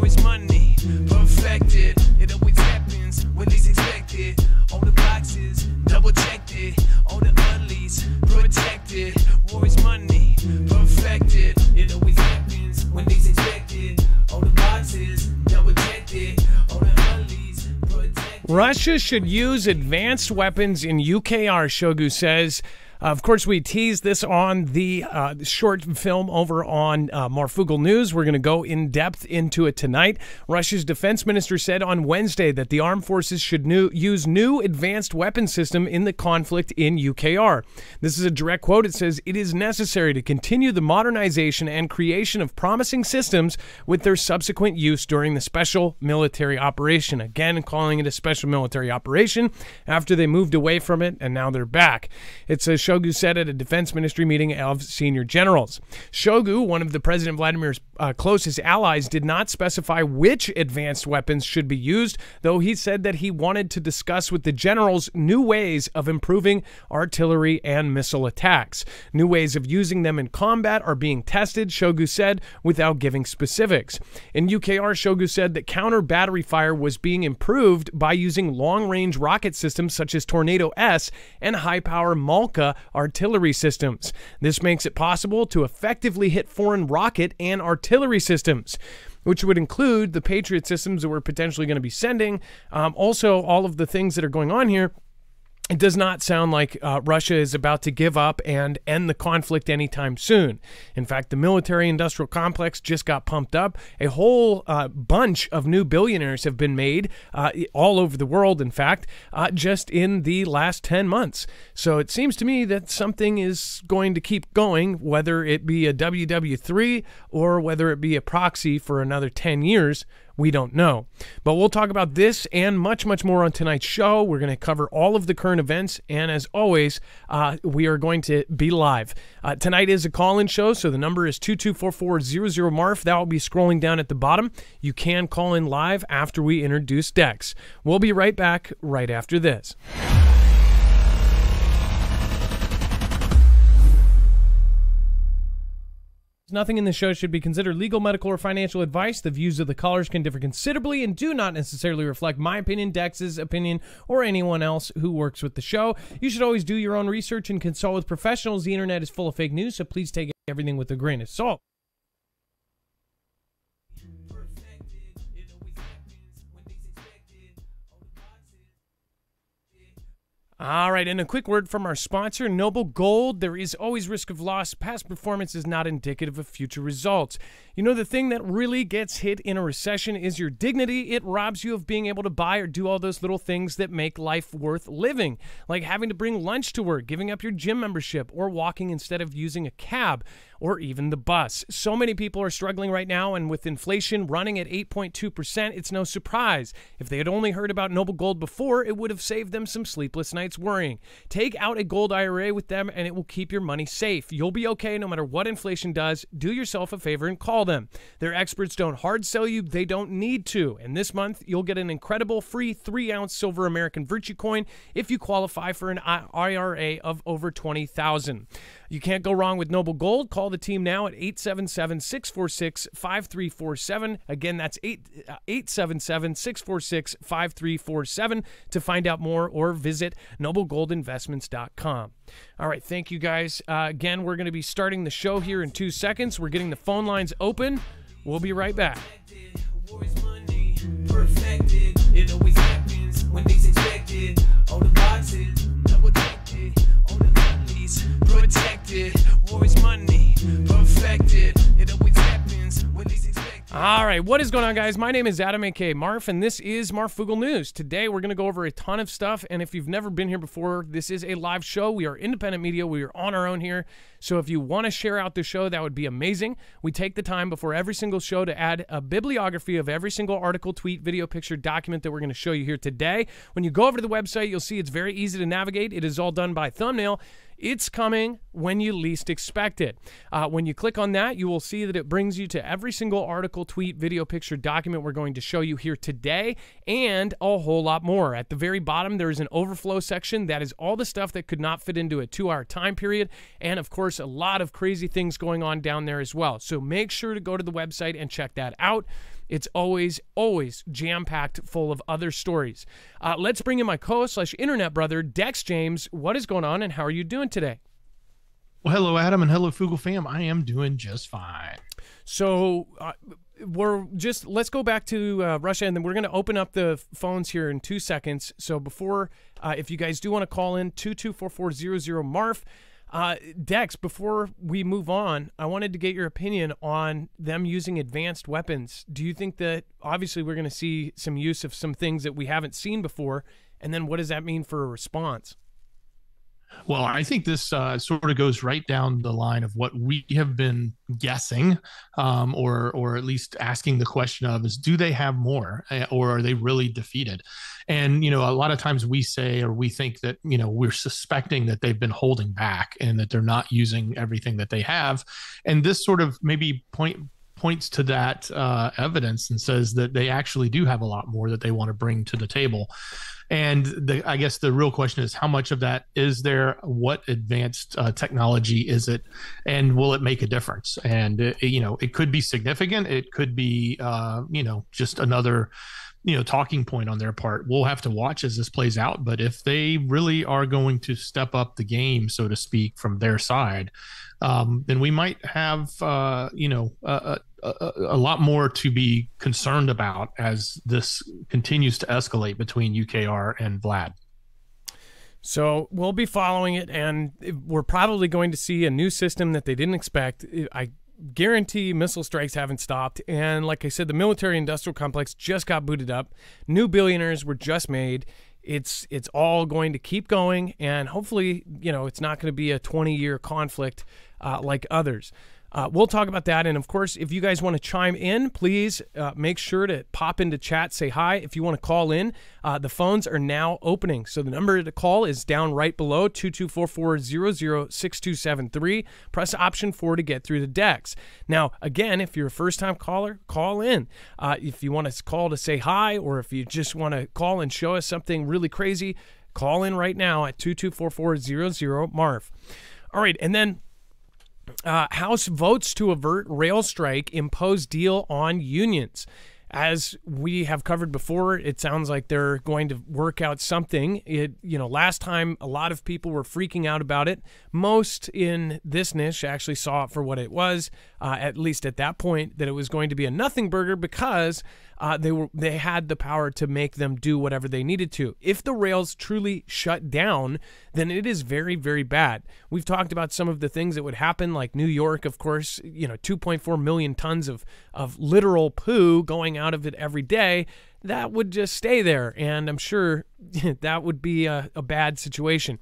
war is money, perfected. It always happens when least expected. All the boxes, double checked it. All the unleashed, protected. War is money, perfected. It always happens when least expected. All the boxes, double checked it. All the unleashed, protected. Russia should use advanced weapons in UKR, Shogu says. Of course, we teased this on the short film over on Marfoogle News. We're going to go in depth into it tonight. Russia's defense minister said on Wednesday that the armed forces should use new advanced weapon system in the conflict in UKR. This is a direct quote. It says, "It is necessary to continue the modernization and creation of promising systems with their subsequent use during the special military operation." Again, calling it a special military operation after they moved away from it and now they're back. It says, Shogu said at a defense ministry meeting of senior generals. Shogu, one of the President Vladimir's closest allies, did not specify which advanced weapons should be used, though he said that he wanted to discuss with the generals new ways of improving artillery and missile attacks. New ways of using them in combat are being tested, Shogu said, without giving specifics. In UKR, Shogu said that counter battery fire was being improved by using long-range rocket systems such as Tornado S and high-power Malka artillery systems. This makes it possible to effectively hit foreign rocket and artillery systems, which would include the Patriot systems that we're potentially going to be sending. Also, all of the things that are going on here. It does not sound like Russia is about to give up and end the conflict anytime soon. In fact, the military-industrial complex just got pumped up. A whole bunch of new billionaires have been made all over the world, in fact, just in the last 10 months. So it seems to me that something is going to keep going, whether it be a WW3 or whether it be a proxy for another 10 years. We don't know. But we'll talk about this and much, much more on tonight's show. We're going to cover all of the current events. And as always, we are going to be live. Tonight is a call-in show, so the number is 2244-00-MARF. That will be scrolling down at the bottom. You can call in live after we introduce Dex. We'll be right back right after this. Nothing in this show should be considered legal, medical, or financial advice. The views of the callers can differ considerably and do not necessarily reflect my opinion, Dex's opinion, or anyone else who works with the show. You should always do your own research and consult with professionals. The internet is full of fake news, so please take everything with a grain of salt. All right, and a quick word from our sponsor, Noble Gold. There is always risk of loss. Past performance is not indicative of future results. You know, the thing that really gets hit in a recession is your dignity. It robs you of being able to buy or do all those little things that make life worth living, like having to bring lunch to work, giving up your gym membership, or walking instead of using a cab, or even the bus. So many people are struggling right now, and with inflation running at 8.2%, it's no surprise. If they had only heard about Noble Gold before, it would have saved them some sleepless nights worrying. Take out a gold IRA with them, and it will keep your money safe. You'll be okay no matter what inflation does. Do yourself a favor and call them. Their experts don't hard sell you. They don't need to. And this month, you'll get an incredible free 3-ounce silver American Virtue coin if you qualify for an IRA of over $20,000. You can't go wrong with Noble Gold. Call the team now at 877-646-5347. Again, that's 877-646-5347 to find out more, or visit noblegoldinvestments.com. All right, thank you guys. Again, we're going to be starting the show here in 2 seconds. We're getting the phone lines open. We'll be right back. Perfected. It always happens when least expected. All the boxes, double checked it. All the unleashed, protected. War is money, perfected. It always happens when least expected. All right, what is going on, guys? My name is Adam, a.k.a. Marf, and this is Marfoogle News. Today, we're going to go over a ton of stuff, and if you've never been here before, this is a live show. We are independent media. We are on our own here, so if you want to share out the show, that would be amazing. We take the time before every single show to add a bibliography of every single article, tweet, video, picture, document that we're going to show you here today. When you go over to the website, you'll see it's very easy to navigate. It is all done by thumbnail. It's coming when you least expect it. When you click on that, you will see that it brings you to every single article, tweet, video, picture, document we're going to show you here today, and a whole lot more. At the very bottom, there is an overflow section. That is all the stuff that could not fit into a 2-hour time period, and of course, a lot of crazy things going on down there as well. So make sure to go to the website and check that out. It's always, always jam-packed full of other stories. Let's bring in my co-host/internet brother, Dex James. What is going on, and how are you doing today? Well, hello, Adam, and hello, Foogle fam. I am doing just fine. So let's go back to Russia, and then we're going to open up the phones here in 2 seconds. So before, if you guys do want to call in, 224-400-MARF. Dex, before we move on, I wanted to get your opinion on them using advanced weapons. Do you think that, obviously, we're going to see some use of some things that we haven't seen before, and then what does that mean for a response? Well, I think this sort of goes right down the line of what we have been guessing, or at least asking the question of is, do they have more, or are they really defeated? And, a lot of times we say, or we think that, we're suspecting that they've been holding back and that they're not using everything that they have. And this sort of maybe points to that evidence and says that they actually do have a lot more that they want to bring to the table. And I guess the real question is, how much of that is there? What advanced technology is it? And will it make a difference? And, it could be significant. It could be, just another, talking point on their part. We'll have to watch as this plays out. But if they really are going to step up the game, so to speak, from their side, then we might have, a lot more to be concerned about as this continues to escalate between UKR and Vlad. So we'll be following it, and we're probably going to see a new system that they didn't expect. I guarantee missile strikes haven't stopped. And like I said, the military-industrial complex just got booted up. New billionaires were just made. It's all going to keep going, and hopefully, it's not going to be a 20-year conflict like others. We'll talk about that. And, of course, if you guys want to chime in, please make sure to pop into chat, say hi. If you want to call in, the phones are now opening. So the number to call is down right below, 224-400-6273. Press option 4 to get through the Dex. Now, again, if you're a first-time caller, call in. If you want to call to say hi, or if you just want to call and show us something really crazy, call in right now at 224-400-MARF. All right, and then House votes to avert rail strike, impose deal on unions. As we have covered before, it sounds like they're going to work out something. Last time a lot of people were freaking out about it. Most in this niche actually saw it for what it was, at least at that point, that it was going to be a nothing burger because they had the power to make them do whatever they needed to. If the rails truly shut down, then it is very, very bad. We've talked about some of the things that would happen, like New York, of course, 2.4 million tons of literal poo going out of it every day. That would just stay there, and I'm sure that would be a bad situation,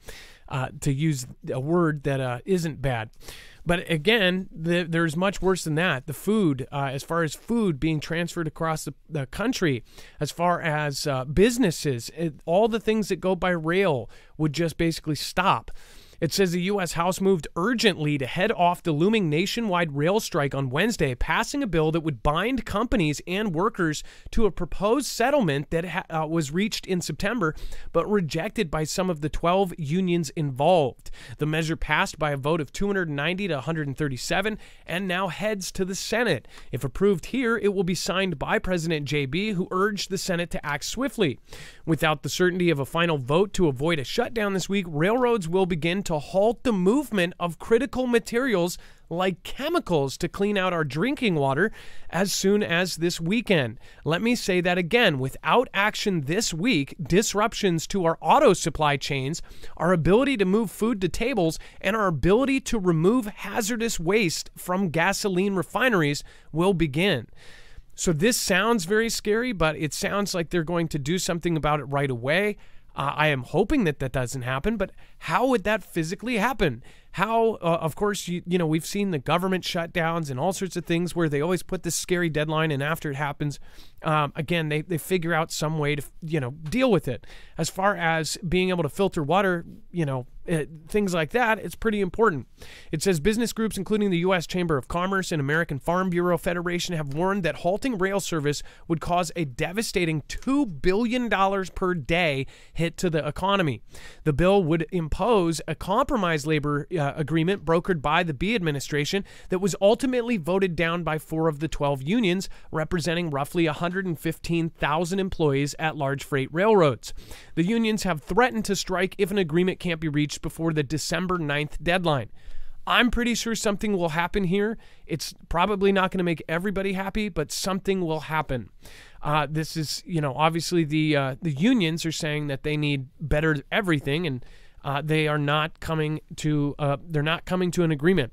to use a word that isn't bad. But again, there's much worse than that. The food, as far as food being transferred across the country, as far as businesses, all the things that go by rail would just basically stop. It says the U.S. House moved urgently to head off the looming nationwide rail strike on Wednesday, passing a bill that would bind companies and workers to a proposed settlement that was reached in September, but rejected by some of the 12 unions involved. The measure passed by a vote of 290 to 137 and now heads to the Senate. If approved here, it will be signed by President JB, who urged the Senate to act swiftly. Without the certainty of a final vote to avoid a shutdown this week, railroads will begin to halt the movement of critical materials like chemicals to clean out our drinking water as soon as this weekend. Let me say that again. Without action this week, disruptions to our auto supply chains, our ability to move food to tables, and our ability to remove hazardous waste from gasoline refineries will begin. So this sounds very scary, but it sounds like they're going to do something about it right away. I am hoping that doesn't happen, but how would that physically happen? How, of course, we've seen the government shutdowns and all sorts of things where they always put this scary deadline, and after it happens, again, they figure out some way to, deal with it. As far as being able to filter water, things like that, it's pretty important. It says business groups, including the U.S. Chamber of Commerce and American Farm Bureau Federation, have warned that halting rail service would cause a devastating $2 billion per day hit to the economy. The bill would impose a compromise labor agreement brokered by the Bee administration that was ultimately voted down by 4 of the 12 unions, representing roughly 115,000 employees at large freight railroads. The unions have threatened to strike if an agreement can't be reached before the December 9th deadline. I'm pretty sure something will happen here. It's probably not going to make everybody happy, but something will happen. This is, obviously the unions are saying that they need better everything, and they are not coming to an agreement.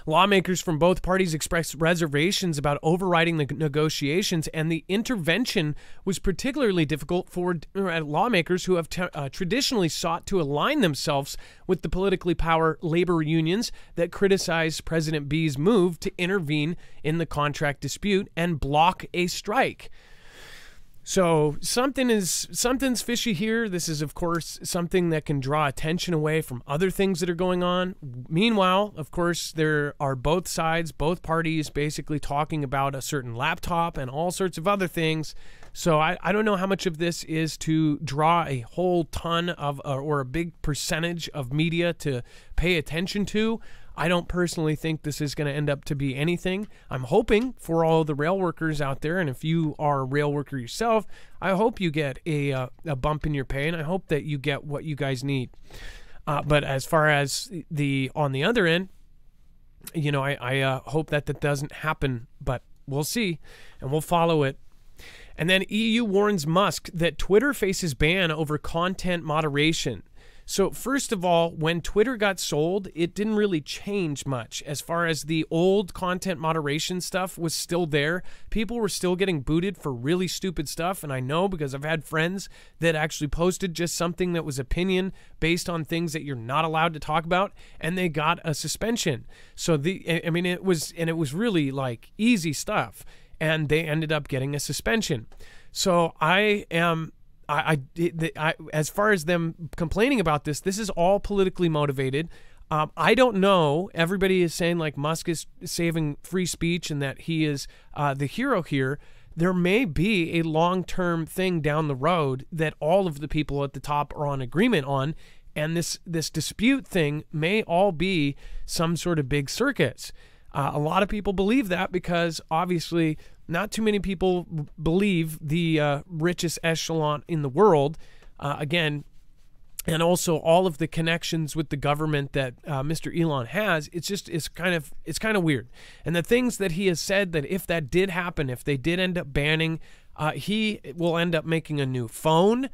Lawmakers from both parties expressed reservations about overriding the negotiations, and the intervention was particularly difficult for lawmakers who have traditionally sought to align themselves with the politically powerful labor unions that criticize President Bee's move to intervene in the contract dispute and block a strike. So something's fishy here. This is, of course, something that can draw attention away from other things that are going on. Meanwhile, of course, there are both sides, both parties basically talking about a certain laptop and all sorts of other things. So I don't know how much of this is to draw a whole ton of or a big percentage of media to pay attention to. I don't personally think this is going to end up to be anything. I'm hoping for all the rail workers out there, and if you are a rail worker yourself, I hope you get a bump in your pay, and I hope that you get what you guys need. But as far as on the other end, I hope that doesn't happen, but we'll see, and we'll follow it. And then EU warns Musk that Twitter faces ban over content moderation. So first of all, when Twitter got sold, it didn't really change much. As far as the old content moderation stuff was still there. People were still getting booted for really stupid stuff. And I know because I've had friends that actually posted just something that was opinion based on things that you're not allowed to talk about, and they got a suspension. So it was really like easy stuff, and they ended up getting a suspension. So as far as them complaining about this is all politically motivated. I don't know. Everybody is saying like Musk is saving free speech and that he is the hero here. There may be a long-term thing down the road that all of the people at the top are on agreement on, and this dispute thing may all be some sort of big circus. A lot of people believe that because obviously not too many people believe the richest echelon in the world, again, and also all of the connections with the government that Mr. Elon has. It's kind of weird. And the things that he has said, that if that did happen, if they did end up banning, he will end up making a new phone,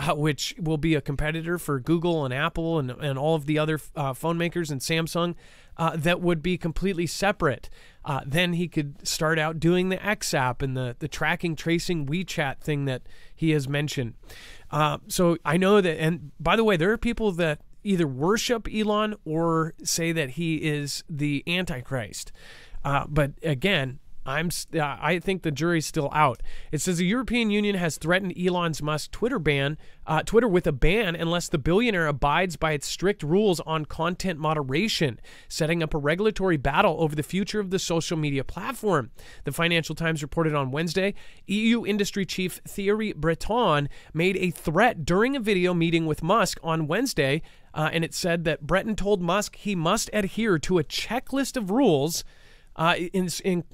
which will be a competitor for Google and Apple and all of the other phone makers and Samsung, that would be completely separate. Then he could start out doing the X app and the tracking, tracing WeChat thing that he has mentioned. So I know that, and by the way, there are people that either worship Elon or say that he is the Antichrist. But again, I think the jury's still out. It says the European Union has threatened Elon Musk's Twitter with a ban unless the billionaire abides by its strict rules on content moderation, setting up a regulatory battle over the future of the social media platform. The Financial Times reported on Wednesday, EU industry chief Thierry Breton made a threat during a video meeting with Musk on Wednesday, and it said that Breton told Musk he must adhere to a checklist of rules,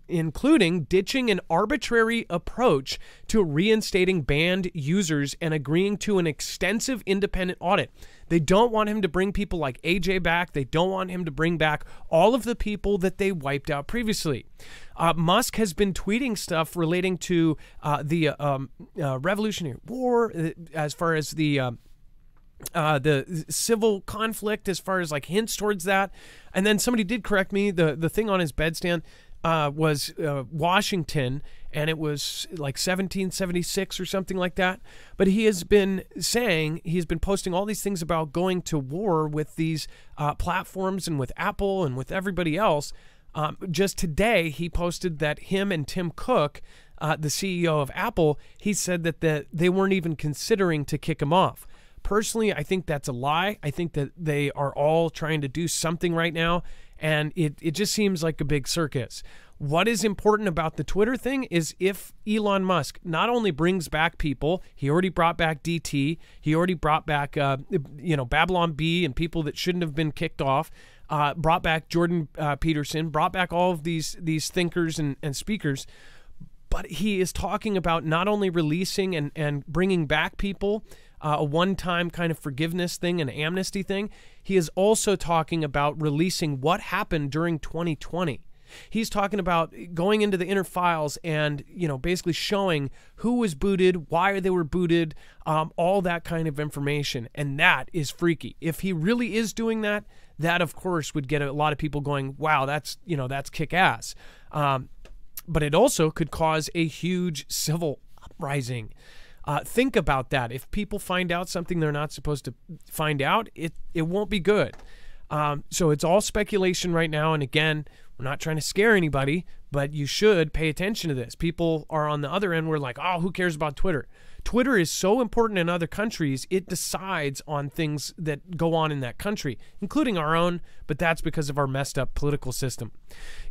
including ditching an arbitrary approach to reinstating banned users and agreeing to an extensive independent audit. They don't want him to bring people like AJ back. They don't want him to bring back all of the people that they wiped out previously. Musk has been tweeting stuff relating to the Revolutionary War, as far as the civil conflict, as far as like hints towards that. And then somebody did correct me. The thing on his bedstand was Washington, and it was like 1776 or something like that. But he has been posting all these things about going to war with these platforms and with Apple and with everybody else. Just today, he posted that him and Tim Cook, the CEO of Apple, he said that they weren't even considering to kick him off. Personally, I think that's a lie. I think that they are all trying to do something right now, and it just seems like a big circus. What is important about the Twitter thing is if Elon Musk not only brings back people, he already brought back DT, he already brought back Babylon B and people that shouldn't have been kicked off, brought back Jordan Peterson, brought back all of these thinkers and speakers, but he is talking about not only releasing and bringing back people, a one-time kind of forgiveness thing, an amnesty thing, he is also talking about releasing what happened during 2020. He's talking about going into the inner files and, basically showing who was booted, why they were booted, all that kind of information. And that is freaky. If he really is doing that, that of course would get a lot of people going, wow, that's kick-ass. But it also could cause a huge civil uprising. Think about that. If people find out something they're not supposed to find out, it won't be good. So it's all speculation right now. And again, we're not trying to scare anybody, but you should pay attention to this. People are on the other end. We're like, oh, who cares about Twitter? Twitter is so important in other countries. It decides on things that go on in that country, including our own, but that's because of our messed up political system.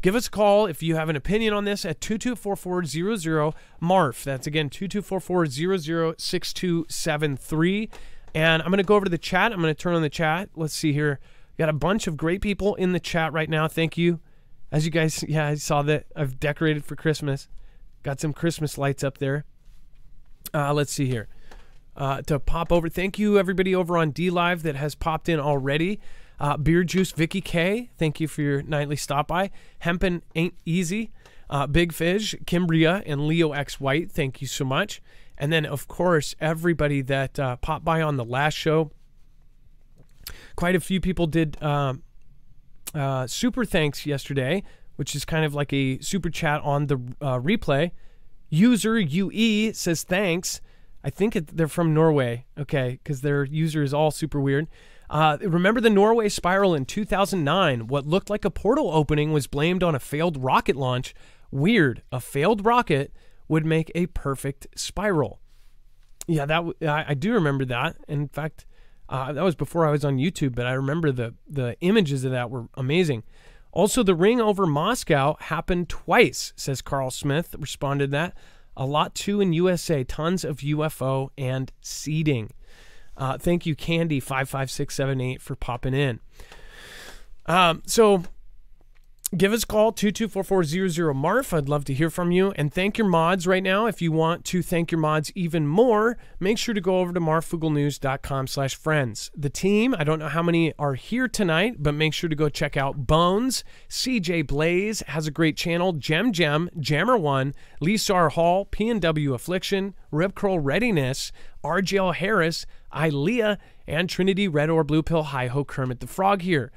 Give us a call if you have an opinion on this at 2244-00-MARF. That's again 2244-00-6273. And I'm going to go over to the chat. I'm going to turn on the chat. Let's see here. Got a bunch of great people in the chat right now. Thank you. As you guys, I saw that I've decorated for Christmas. Got some Christmas lights up there. Let's see here. To pop over, thank you everybody over on D-Live that has popped in already. Beer Juice Vicky K, thank you for your nightly stop by. Hempen Ain't Easy. Big Fish, Kimbria, and Leo X White, thank you so much. And then, of course, everybody that popped by on the last show. Quite a few people did super thanks yesterday, which is kind of like a super chat on the replay. User UE says thanks. I think they're from Norway, okay, because their user is all super weird. Remember the Norway spiral in 2009? What looked like a portal opening was blamed on a failed rocket launch. Weird. A failed rocket would make a perfect spiral. Yeah, I do remember that. In fact, that was before I was on YouTube, but I remember the images of that were amazing. Also, the ring over Moscow happened twice, says Carl Smith, responded to that. A lot too in USA, tons of UFO and seeding. Thank you, Candy55678, for popping in. So give us a call, 2244-00-MARF. I'd love to hear from you. And thank your mods right now. If you want to thank your mods even more, make sure to go over to marfuglenews.com/friends. The team, I don't know how many are here tonight, but make sure to go check out Bones. CJ Blaze has a great channel. Jammer1, Lisar Hall, PNW Affliction, Rip Curl Readiness, RJL Harris, Ilea, and Trinity Red or Blue Pill Hi-Ho Kermit the Frog here.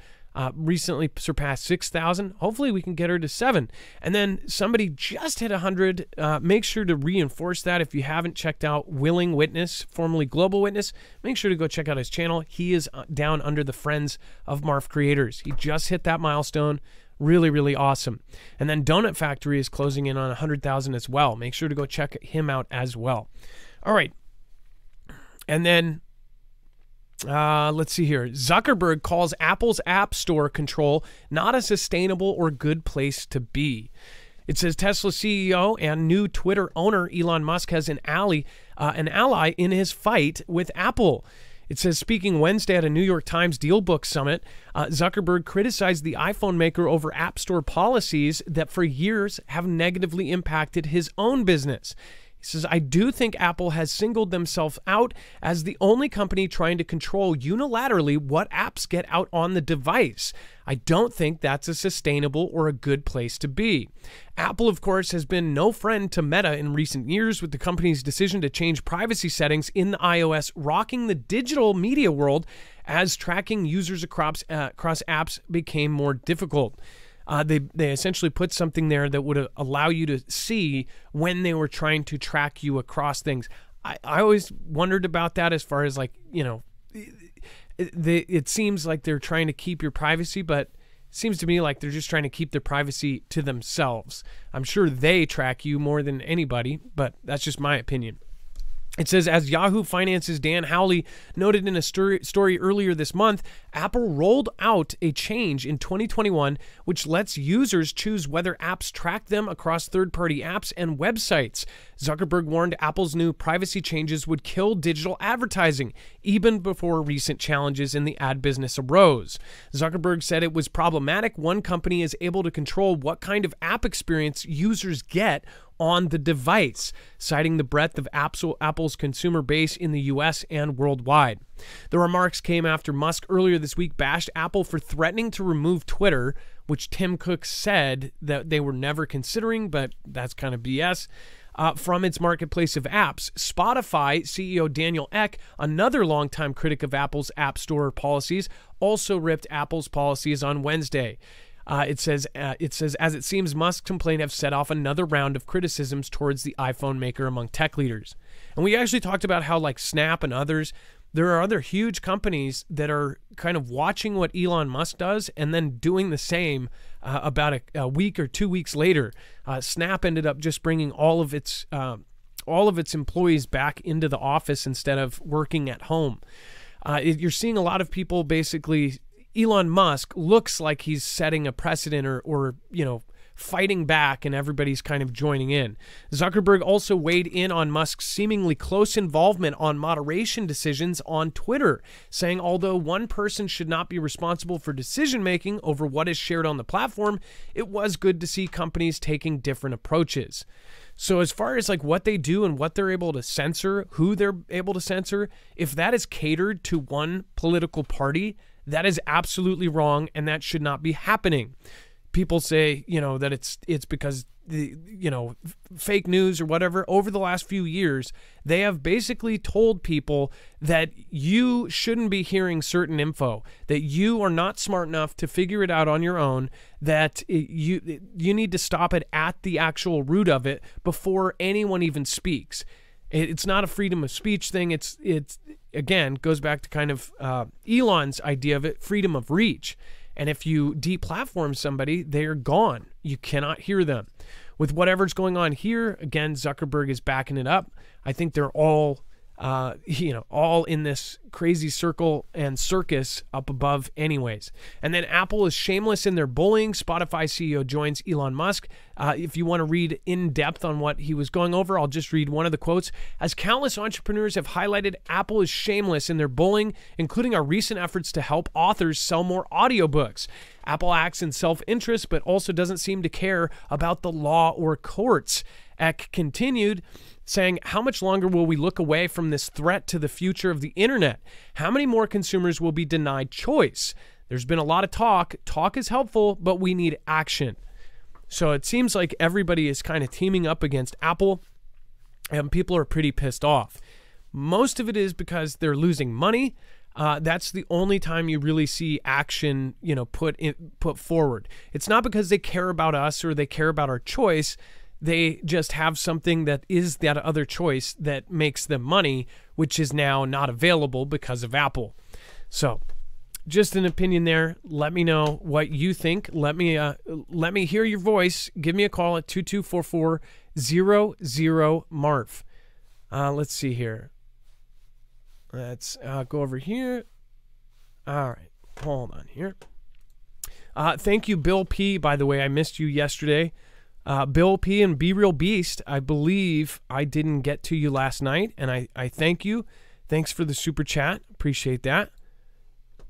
Recently surpassed 6,000. Hopefully we can get her to 7. And then somebody just hit 100. Make sure to reinforce that. If you haven't checked out Willing Witness, formerly Global Witness, make sure to go check out his channel. He is down under the Friends of Marf creators. He just hit that milestone. Really, really awesome. And then Donut Factory is closing in on 100,000 as well. Make sure to go check him out as well. All right. And then let's see here. Zuckerberg calls Apple's App Store control not a sustainable or good place to be. It says Tesla CEO and new Twitter owner Elon Musk has an ally in his fight with Apple. It says, speaking Wednesday at a New York Times DealBook Summit, Zuckerberg criticized the iPhone maker over App Store policies that for years have negatively impacted his own business. He says, I do think Apple has singled themselves out as the only company trying to control unilaterally what apps get out on the device. I don't think that's a sustainable or a good place to be. Apple, of course, has been no friend to Meta in recent years, with the company's decision to change privacy settings in the iOS rocking the digital media world as tracking users across apps became more difficult. They essentially put something there that would allow you to see when they were trying to track you across things. I always wondered about that as far as, like, you know, it seems like they're trying to keep your privacy, but it seems to me like they're just trying to keep their privacy to themselves. I'm sure they track you more than anybody, but that's just my opinion. It says, as Yahoo Finance's Dan Howley noted in a story earlier this month, Apple rolled out a change in 2021 which lets users choose whether apps track them across third-party apps and websites. Zuckerberg warned Apple's new privacy changes would kill digital advertising, even before recent challenges in the ad business arose. Zuckerberg said it was problematic. One company is able to control what kind of app experience users get on the device, citing the breadth of Apple's consumer base in the US and worldwide. The remarks came after Musk earlier this week bashed Apple for threatening to remove Twitter, which Tim Cook said that they were never considering, but that's kind of BS, from its marketplace of apps. Spotify CEO Daniel Ek, another longtime critic of Apple's App Store policies, also ripped Apple's policies on Wednesday. It says, as it seems, Musk's complaint have set off another round of criticisms towards the iPhone maker among tech leaders. And we actually talked about how, like Snap and others, there are other huge companies that are kind of watching what Elon Musk does and then doing the same about a week or 2 weeks later. Snap ended up just bringing all of its employees back into the office instead of working at home. You're seeing a lot of people basically. Elon Musk looks like he's setting a precedent or fighting back, and everybody's kind of joining in. Zuckerberg also weighed in on Musk's seemingly close involvement on moderation decisions on Twitter, saying although one person should not be responsible for decision-making over what is shared on the platform, it was good to see companies taking different approaches. So as far as like what they do and what they're able to censor, who they're able to censor, if that is catered to one political party, that is absolutely wrong, and that should not be happening. People say, that it's because the fake news or whatever. Over the last few years, they have basically told people that you shouldn't be hearing certain info, that you are not smart enough to figure it out on your own, that you need to stop it at the actual root of it before anyone even speaks. It's not a freedom of speech thing. It's again, goes back to kind of Elon's idea of it, freedom of reach. And if you deplatform somebody, they're gone. You cannot hear them. With whatever's going on here, again, Zuckerberg is backing it up. I think they're all in this crazy circle and circus up above anyways. And then Apple is shameless in their bullying. Spotify CEO joins Elon Musk. If you want to read in depth on what he was going over, I'll just read one of the quotes. As countless entrepreneurs have highlighted, Apple is shameless in their bullying, including our recent efforts to help authors sell more audiobooks. Apple acts in self-interest, but also doesn't seem to care about the law or courts. Eck continued, saying, how much longer will we look away from this threat to the future of the internet? How many more consumers will be denied choice? There's been a lot of talk. Talk is helpful, but we need action. So it seems like everybody is kind of teaming up against Apple, and people are pretty pissed off. Most of it is because they're losing money. That's the only time you really see action, put forward. It's not because they care about us or they care about our choice. They just have something that is that other choice that makes them money, which is now not available because of Apple. So just an opinion there. Let me know what you think. Let me hear your voice. Give me a call at 2244-00-MARF. Let's see here. Let's go over here. All right. Hold on here. Thank you, Bill P. By the way, I missed you yesterday. Bill P. and Be Real Beast, I believe I didn't get to you last night, and I thank you. Thanks for the super chat. Appreciate that.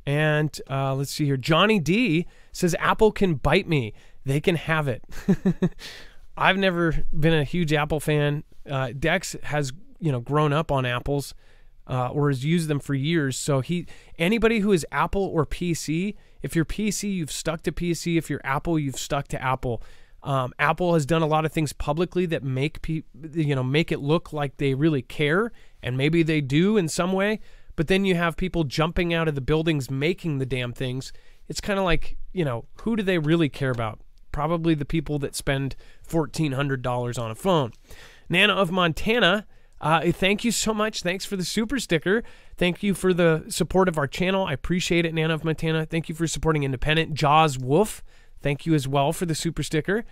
And let's see here. Johnny D says, Apple can bite me. They can have it. I've never been a huge Apple fan. Dex has grown up on Apples or has used them for years. So anybody who is Apple or PC, if you're PC, you've stuck to PC. If you're Apple, you've stuck to Apple. Apple has done a lot of things publicly that make it look like they really care, and maybe they do in some way. But then you have people jumping out of the buildings making the damn things. It's kind of like, who do they really care about? Probably the people that spend $1,400 on a phone. Nana of Montana, thank you so much. Thanks for the super sticker. Thank you for the support of our channel. I appreciate it, Nana of Montana. Thank you for supporting Independent. Jaws Wolf, thank you as well for the super sticker.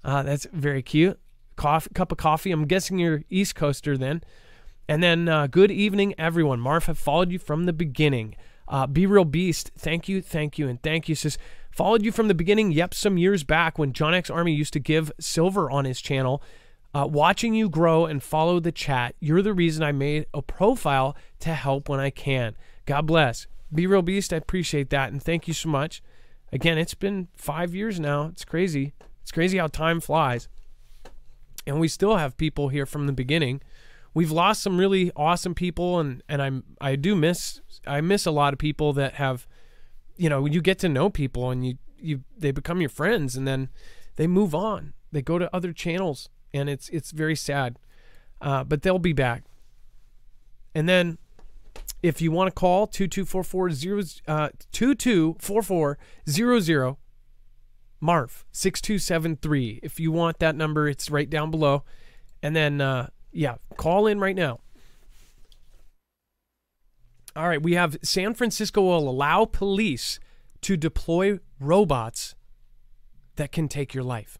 That's very cute. Cup of coffee. I'm guessing you're East Coaster then. And then, good evening, everyone. Marf, have followed you from the beginning. Be Real Beast, thank you, and thank you. Says, followed you from the beginning, yep, some years back when John X Army used to give silver on his channel. Watching you grow and follow the chat, you're the reason I made a profile to help when I can. God bless. Be Real Beast, I appreciate that, and thank you so much. Again, it's been 5 years now. It's crazy. It's crazy how time flies. And we still have people here from the beginning. We've lost some really awesome people, and I miss a lot of people that have, you get to know people and they become your friends, and then they move on. They go to other channels, and it's very sad. But they'll be back. And then if you want to call 224400 Marf 6273. If you want that number, it's right down below. And then yeah, call in right now. All right, we have San Francisco will allow police to deploy robots that can take your life.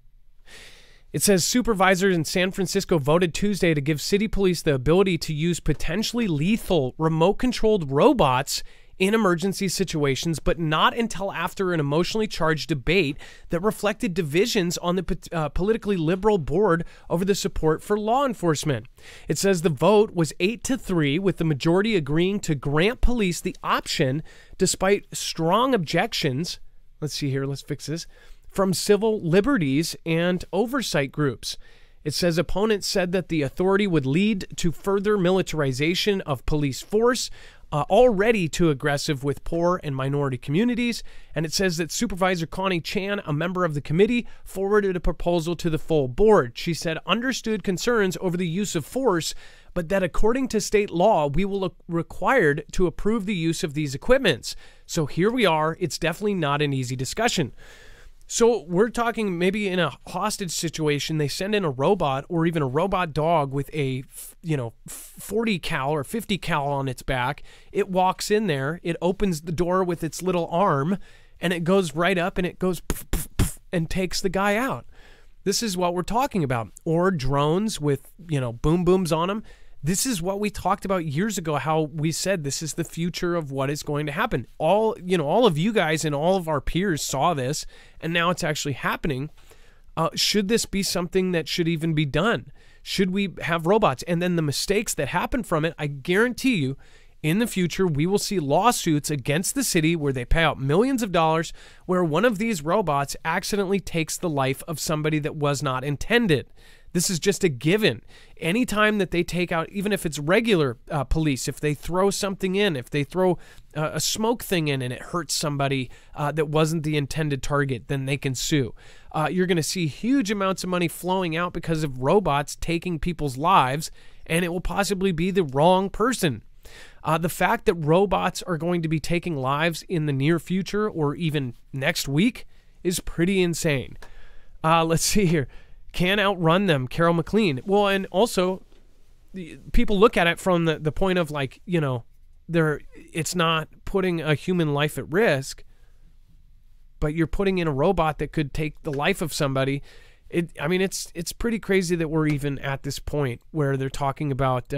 It says supervisors in San Francisco voted Tuesday to give city police the ability to use potentially lethal remote-controlled robots in emergency situations, but not until after an emotionally charged debate that reflected divisions on the politically liberal board over the support for law enforcement. It says the vote was 8-3, with the majority agreeing to grant police the option despite strong objections. Let's see here, let's fix this. From civil liberties and oversight groups. It says opponents said that the authority would lead to further militarization of police force, already too aggressive with poor and minority communities. And it says that Supervisor Connie Chan, a member of the committee, forwarded a proposal to the full board. She said understood concerns over the use of force, but that according to state law, we will be required to approve the use of these equipments. So here we are. It's definitely not an easy discussion. So we're talking maybe in a hostage situation, they send in a robot or even a robot dog with a, 40 cal or 50 cal on its back. It walks in there, it opens the door with its little arm, and it goes right up and it goes poof, poof, poof, and takes the guy out. This is what we're talking about. Or drones with, boom booms on them. This is what we talked about years ago, how we said this is the future of what is going to happen. All of you guys and all of our peers saw this, and now it's actually happening. Should this be something that should even be done? Should we have robots? And then the mistakes that happen from it, I guarantee you, in the future, we will see lawsuits against the city where they pay out millions of dollars, where one of these robots accidentally takes the life of somebody that was not intended. This is just a given. Anytime that they take out, even if it's regular police, if they throw something in, if they throw a smoke thing in and it hurts somebody that wasn't the intended target, then they can sue. You're going to see huge amounts of money flowing out because of robots taking people's lives, and it will possibly be the wrong person. The fact that robots are going to be taking lives in the near future or even next week is pretty insane. Let's see here. Can outrun them, Carol McLean. Well, and also, people look at it from the point of like, it's not putting a human life at risk, but you're putting in a robot that could take the life of somebody. It's pretty crazy that we're even at this point where they're talking about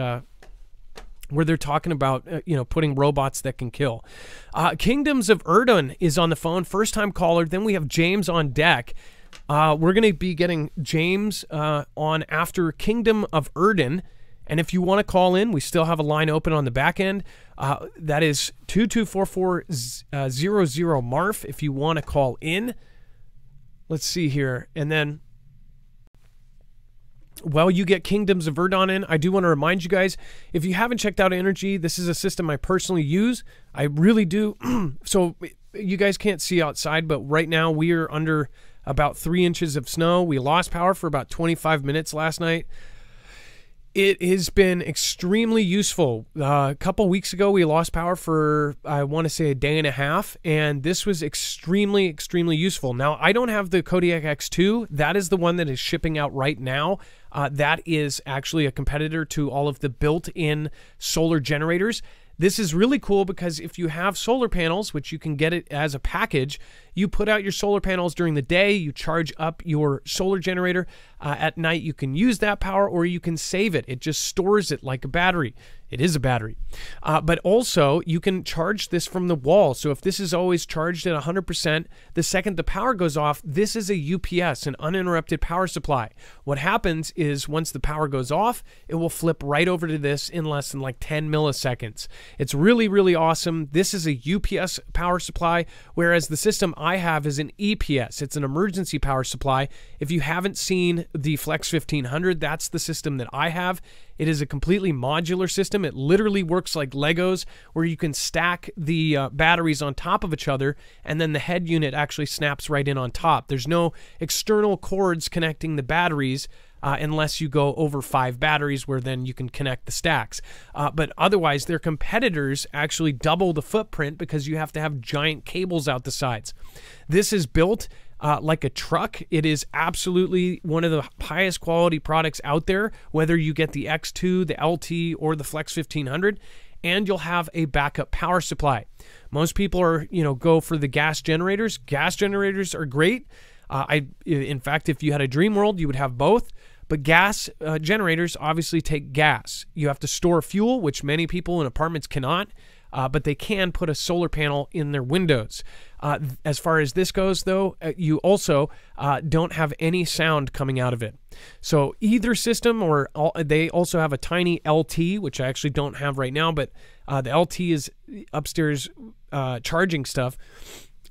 putting robots that can kill. Kingdoms of Erdun is on the phone, first time caller. Then we have James on deck. We're going to be getting James on after Kingdom of Erdun. And if you want to call in, we still have a line open on the back end. That is 224400 Marf if you want to call in. Let's see here. And then while you get Kingdoms of Erdun in, I do want to remind you guys, if you haven't checked out Energy, this is a system I personally use. I really do. So you guys can't see outside, but right now we are under about 3 inches of snow. We lost power for about 25 minutes last night. It has been extremely useful. A couple weeks ago, we lost power for, I want to say, a day and a half, and this was extremely, extremely useful. Now, I don't have the Kodiak X2. That is the one that is shipping out right now. That is actually a competitor to all of the built-in solar generators. This is really cool because if you have solar panels, which you can get it as a package, You put out your solar panels during the day, you charge up your solar generator. At night, you can use that power or you can save it. It just stores it like a battery. It is a battery. But also, you can charge this from the wall. So if this is always charged at 100%, the second the power goes off, this is a UPS, an uninterrupted power supply. What happens is once the power goes off, it will flip right over to this in less than like 10 milliseconds. It's really, really awesome. This is a UPS power supply, whereas the system I have is an EPS. It's an emergency power supply. If you haven't seen the Flex 1500, that's the system that I have. It is a completely modular system. It literally works like Legos, where you can stack the batteries on top of each other, and then the head unit actually snaps right in on top. There's no external cords connecting the batteries unless you go over 5 batteries, where then you can connect the stacks. But otherwise, their competitors actually double the footprint because you have to have giant cables out the sides. This is built like a truck. It is absolutely one of the highest quality products out there, whether you get the X2, the LT, or the Flex 1500, and you'll have a backup power supply. Most people are, go for the gas generators. Gas generators are great. In fact, if you had a dream world, you would have both. But gas generators obviously take gas. You have to store fuel, which many people in apartments cannot. But they can put a solar panel in their windows. As far as this goes, though, you also don't have any sound coming out of it. So either system, they also have a tiny LT, which I actually don't have right now, but the LT is upstairs charging stuff.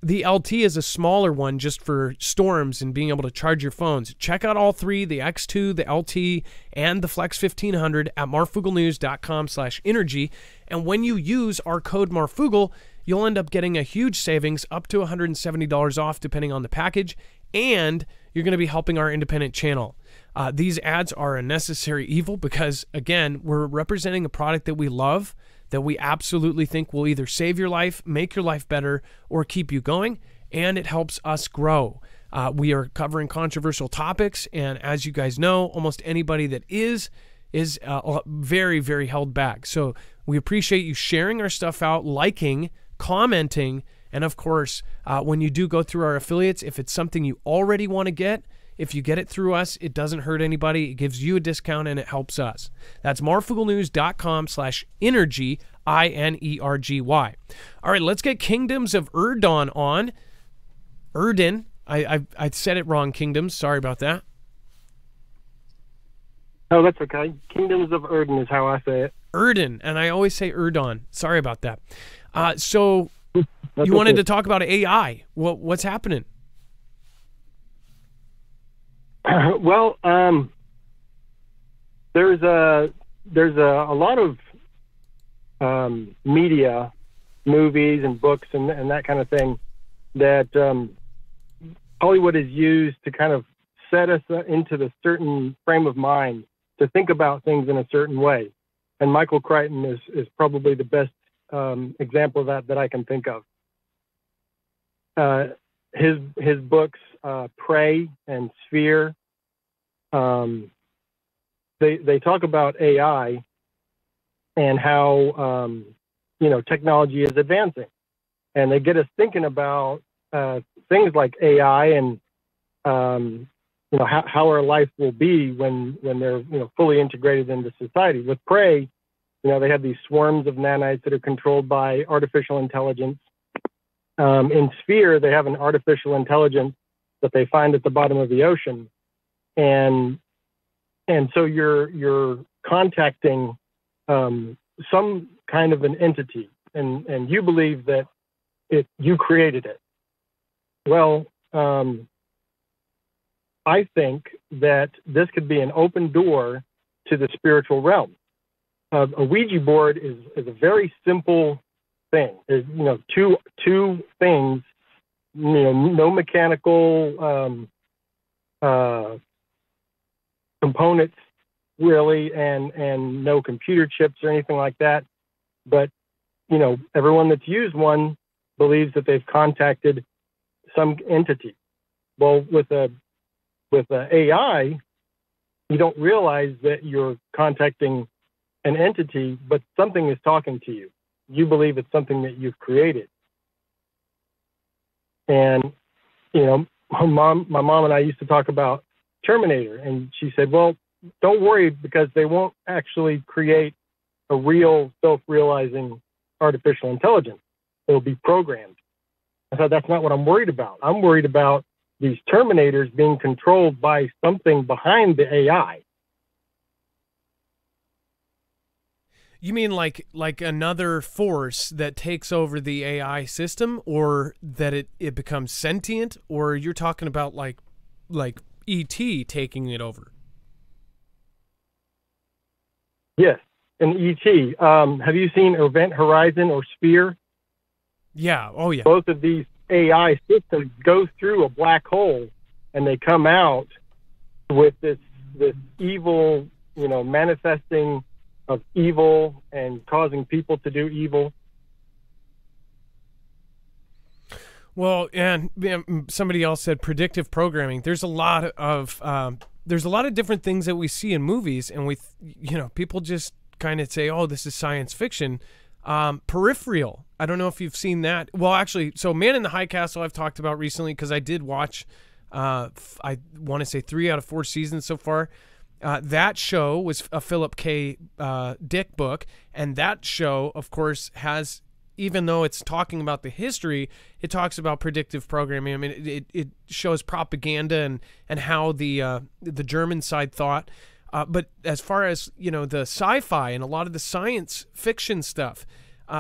The LT is a smaller one just for storms and being able to charge your phones. Check out all three, the X2, the LT, and the Flex 1500 at marfooglenews.com/energy. And when you use our code Marfoogle, you'll end up getting a huge savings up to $170 off depending on the package, and you're going to be helping our independent channel. These ads are a necessary evil because, again, we're representing a product that we love, that we absolutely think will either save your life, make your life better, or keep you going, and it helps us grow. We are covering controversial topics, and as you guys know, almost anybody that is very, very held back. So we appreciate you sharing our stuff out, liking, commenting, and of course, when you do go through our affiliates, if it's something you already want to get, if you get it through us, it doesn't hurt anybody. It gives you a discount and it helps us. That's marfooglenews.com/energy, INERGY. All right, let's get Kingdoms of Erdon on. Erden. I said it wrong, Kingdoms. Sorry about that. Oh, that's okay. Kingdoms of Erden is how I say it. Erden, and I always say Erdon. Sorry about that. So you wanted to talk about AI. What's happening? Well, there's a lot of media, movies and books and that kind of thing that Hollywood is used to kind of set us into the certain frame of mind to think about things in a certain way. And Michael Crichton is probably the best example of that I can think of. His books, Prey and Sphere, they talk about AI and how technology is advancing, and they get us thinking about things like AI and how our life will be when they're fully integrated into society. With Prey, they have these swarms of nanites that are controlled by artificial intelligence. In Sphere, they have an artificial intelligence that they find at the bottom of the ocean, and so you're contacting some kind of an entity, and you believe that you created it. Well, I think that this could be an open door to the spiritual realm. A Ouija board is a very simple thing. There's two things, no mechanical components really, and no computer chips or anything like that. But everyone that's used one believes that they've contacted some entity. Well, with a AI, you don't realize that you're contacting an entity, but something is talking to you. You believe it's something that you've created. And, you know, my mom and I used to talk about Terminator, and she said, well, don't worry, because they won't actually create a real self-realizing artificial intelligence. It'll be programmed. I thought, that's not what I'm worried about. I'm worried about these Terminators being controlled by something behind the AI. You mean like another force that takes over the AI system, or that it becomes sentient, or you're talking about like ET taking it over? Yes, an ET. Have you seen Event Horizon or Sphere? Yeah. Oh, yeah. Both of these AI systems go through a black hole, and they come out with this evil, you know, manifesting of evil and causing people to do evil. Well, and somebody else said predictive programming. There's a lot of different things that we see in movies, and people just kind of say, "Oh, this is science fiction." Peripheral. I don't know if you've seen that. Well, actually, so Man in the High Castle I've talked about recently, because I did watch. I want to say 3 out of 4 seasons so far. That show was a Philip K. Dick book, and that show, of course, has, even though it's talking about the history, it talks about predictive programming. I mean, it shows propaganda and how the German side thought. But as far as, the sci-fi and a lot of the science fiction stuff,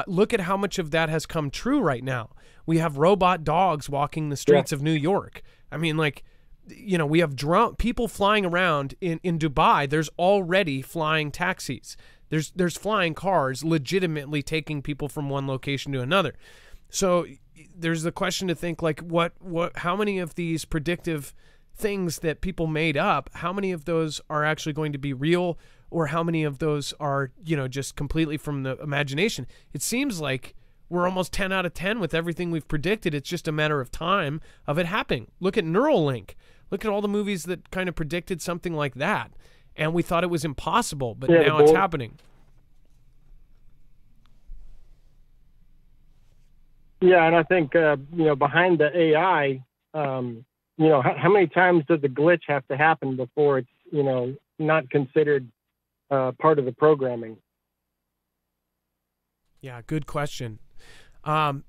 look at how much of that has come true right now. We have robot dogs walking the streets of New York. I mean, we have people flying around in Dubai. There's already flying taxis. There's flying cars legitimately taking people from one location to another. So there's the question to think, how many of these predictive things that people made up, how many of those are actually going to be real, or how many of those are, just completely from the imagination? It seems like we're almost 10 out of 10 with everything we've predicted. It's just a matter of time of it happening. Look at Neuralink. Look at all the movies that kind of predicted something like that, and we thought it was impossible, but now it's happening. Yeah, and I think, behind the AI, how many times does the glitch have to happen before it's, not considered part of the programming? Yeah, good question. But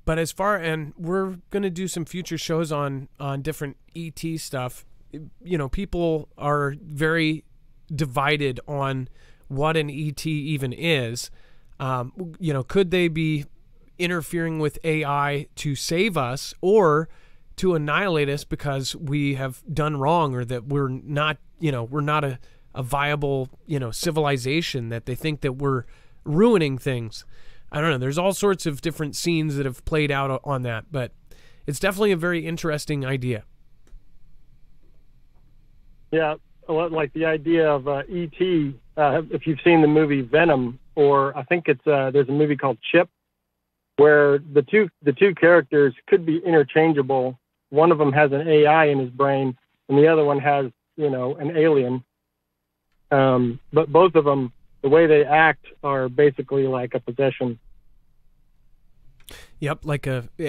and we're going to do some future shows on different ET stuff. People are very divided on what an ET even is. Could they be interfering with AI to save us, or to annihilate us because we have done wrong, or that we're not a viable, civilization, that they think that we're ruining things? I don't know. There's all sorts of different scenes that have played out on that, but it's definitely a very interesting idea. Yeah, like the idea of E.T., if you've seen the movie Venom, or I think it's there's a movie called Chip, where the two characters could be interchangeable. One of them has an AI in his brain, and the other one has, an alien. But both of them, the way they act are basically like a possession. Yep,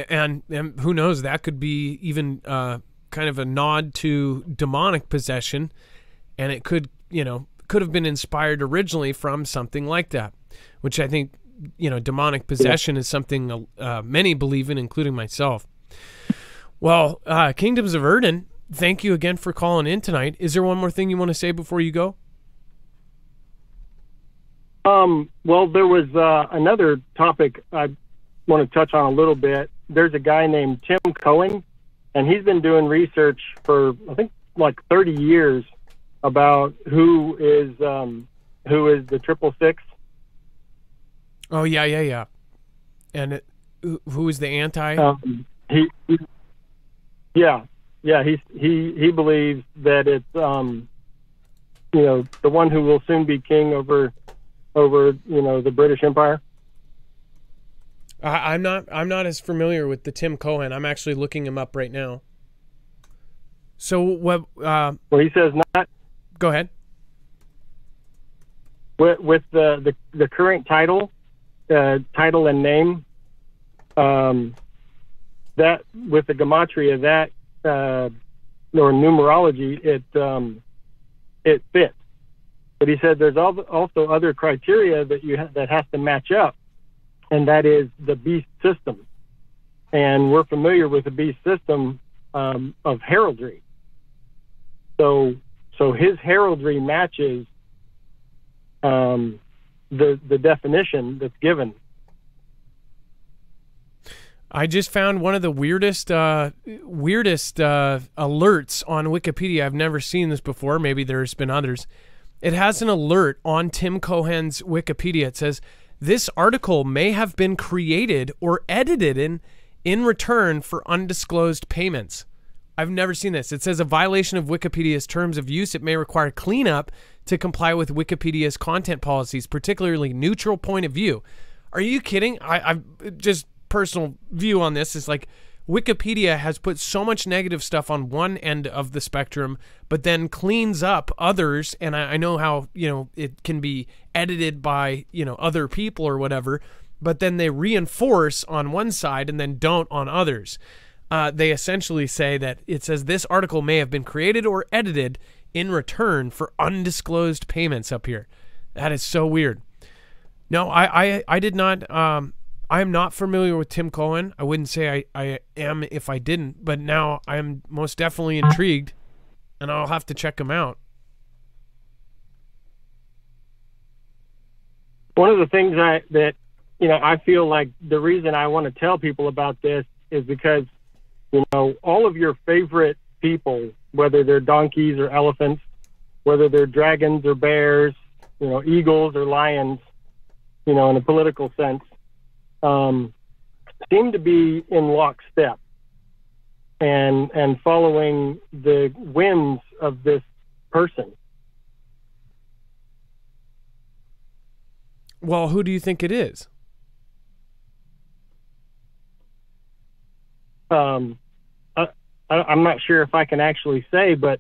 and who knows, that could be even kind of a nod to demonic possession, and it could have been inspired originally from something like that, which I think, demonic possession is something many believe in, including myself. Well, Kingdoms of Erden, thank you again for calling in tonight. Is there one more thing you want to say before you go? Well, there was another topic I want to touch on a little bit. There's a guy named Tim Cohen, and he's been doing research for, I think, 30 years about who is the 666. Oh, yeah. And who is the anti? He believes that it's the one who will soon be king over the British Empire. I'm not as familiar with the Tim Cohen. I'm actually looking him up right now. So what? Well, he says not. Go ahead. With the current title and name, that that with the gematria, that or numerology, it fits. But he said there's also other criteria that that has to match up, and that is the beast system. And we're familiar with the beast system of heraldry. So his heraldry matches the definition that's given. I just found one of the weirdest alerts on Wikipedia. I've never seen this before. Maybe there's been others. It has an alert on Tim Cohen's Wikipedia. It says, this article may have been created or edited in return for undisclosed payments. I've never seen this. It says a violation of Wikipedia's terms of use. It may require cleanup to comply with Wikipedia's content policies, particularly neutral point of view. Are you kidding? I've just personal view on this is like Wikipedia has put so much negative stuff on one end of the spectrum, but then cleans up others. And I know how, it can be edited by, other people or whatever, but then they reinforce on one side and then don't on others. They essentially say that it says this article may have been created or edited in return for undisclosed payments up here. That is so weird. No, I did not. I am not familiar with Tim Cohen. I wouldn't say I am if I didn't, but now I am most definitely intrigued, and I'll have to check him out. One of the things that I feel like the reason I want to tell people about this is because, all of your favorite people, whether they're donkeys or elephants, whether they're dragons or bears, eagles or lions, in a political sense, seem to be in lockstep and following the whims of this person. Well, who do you think it is? I'm not sure if I can actually say, but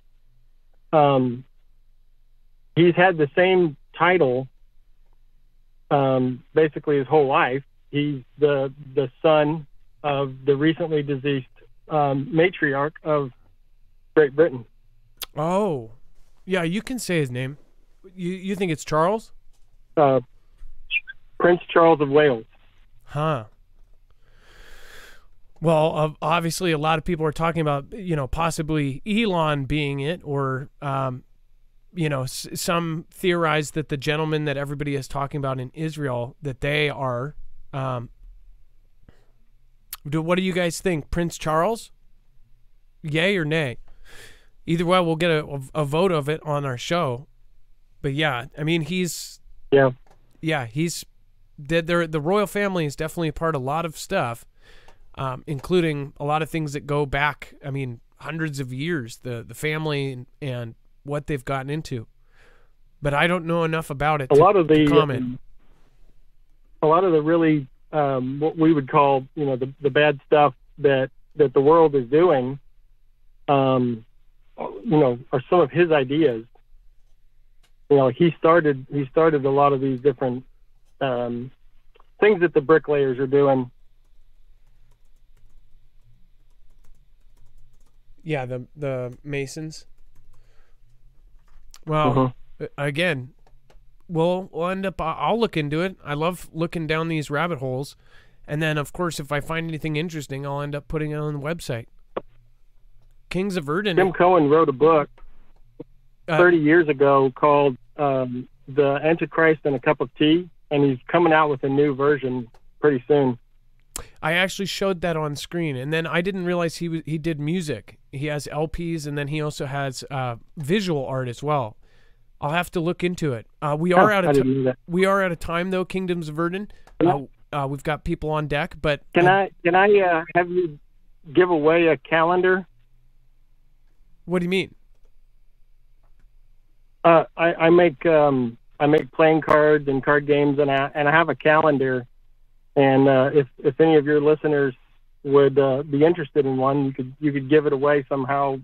he's had the same title basically his whole life. He's the son of the recently deceased matriarch of Great Britain. Oh, yeah, you can say his name. You think it's Charles? Prince Charles of Wales. Huh. Well, obviously, a lot of people are talking about, possibly Elon being it, or, some theorize that the gentleman that everybody is talking about in Israel, that they are. What do you guys think? Prince Charles? Yay or nay? Either way, we'll get a vote of it on our show. But yeah, I mean, he's the royal family is definitely a part of a lot of stuff. Including a lot of things that go back, hundreds of years, the family and what they've gotten into. But I don't know enough about it to comment. A lot of the really, what we would call, the bad stuff that the world is doing, are some of his ideas. He started a lot of these different things that the bricklayers are doing. Yeah, the Masons. Well, again, we'll end up. I'll look into it. I love looking down these rabbit holes, and then of course, if I find anything interesting, I'll end up putting it on the website. Kings of Erdin. Tim Cohen wrote a book 30 years ago called "The Antichrist and a Cup of Tea," and he's coming out with a new version pretty soon. I actually showed that on screen, and then I didn't realize he did music. He has LPs, and then he also has visual art as well. I'll have to look into it. We are out of time, though. Kingdoms of Erdin. We've got people on deck, but can I have you give away a calendar? What do you mean? I make playing cards and card games, and I have a calendar. And if any of your listeners would be interested in one, you could give it away somehow,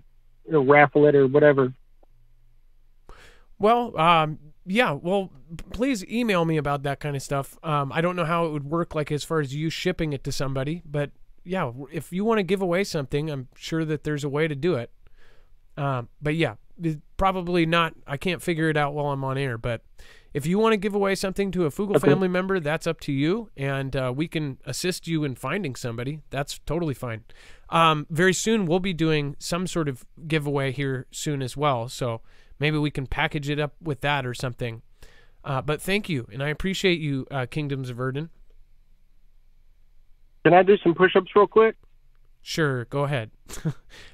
raffle it or whatever. Well, yeah. Well, please email me about that kind of stuff. I don't know how it would work, like as far as you shipping it to somebody, but yeah, if you want to give away something, I'm sure that there's a way to do it. But yeah, probably not. I can't figure it out while I'm on air. But if you want to give away something to a Foogle family member, that's up to you, and we can assist you in finding somebody. That's totally fine. Very soon we'll be doing some sort of giveaway here soon as well. So maybe we can package it up with that or something. But thank you, and I appreciate you, Kingdoms of Erden. Can I do some push-ups real quick? Sure, go ahead.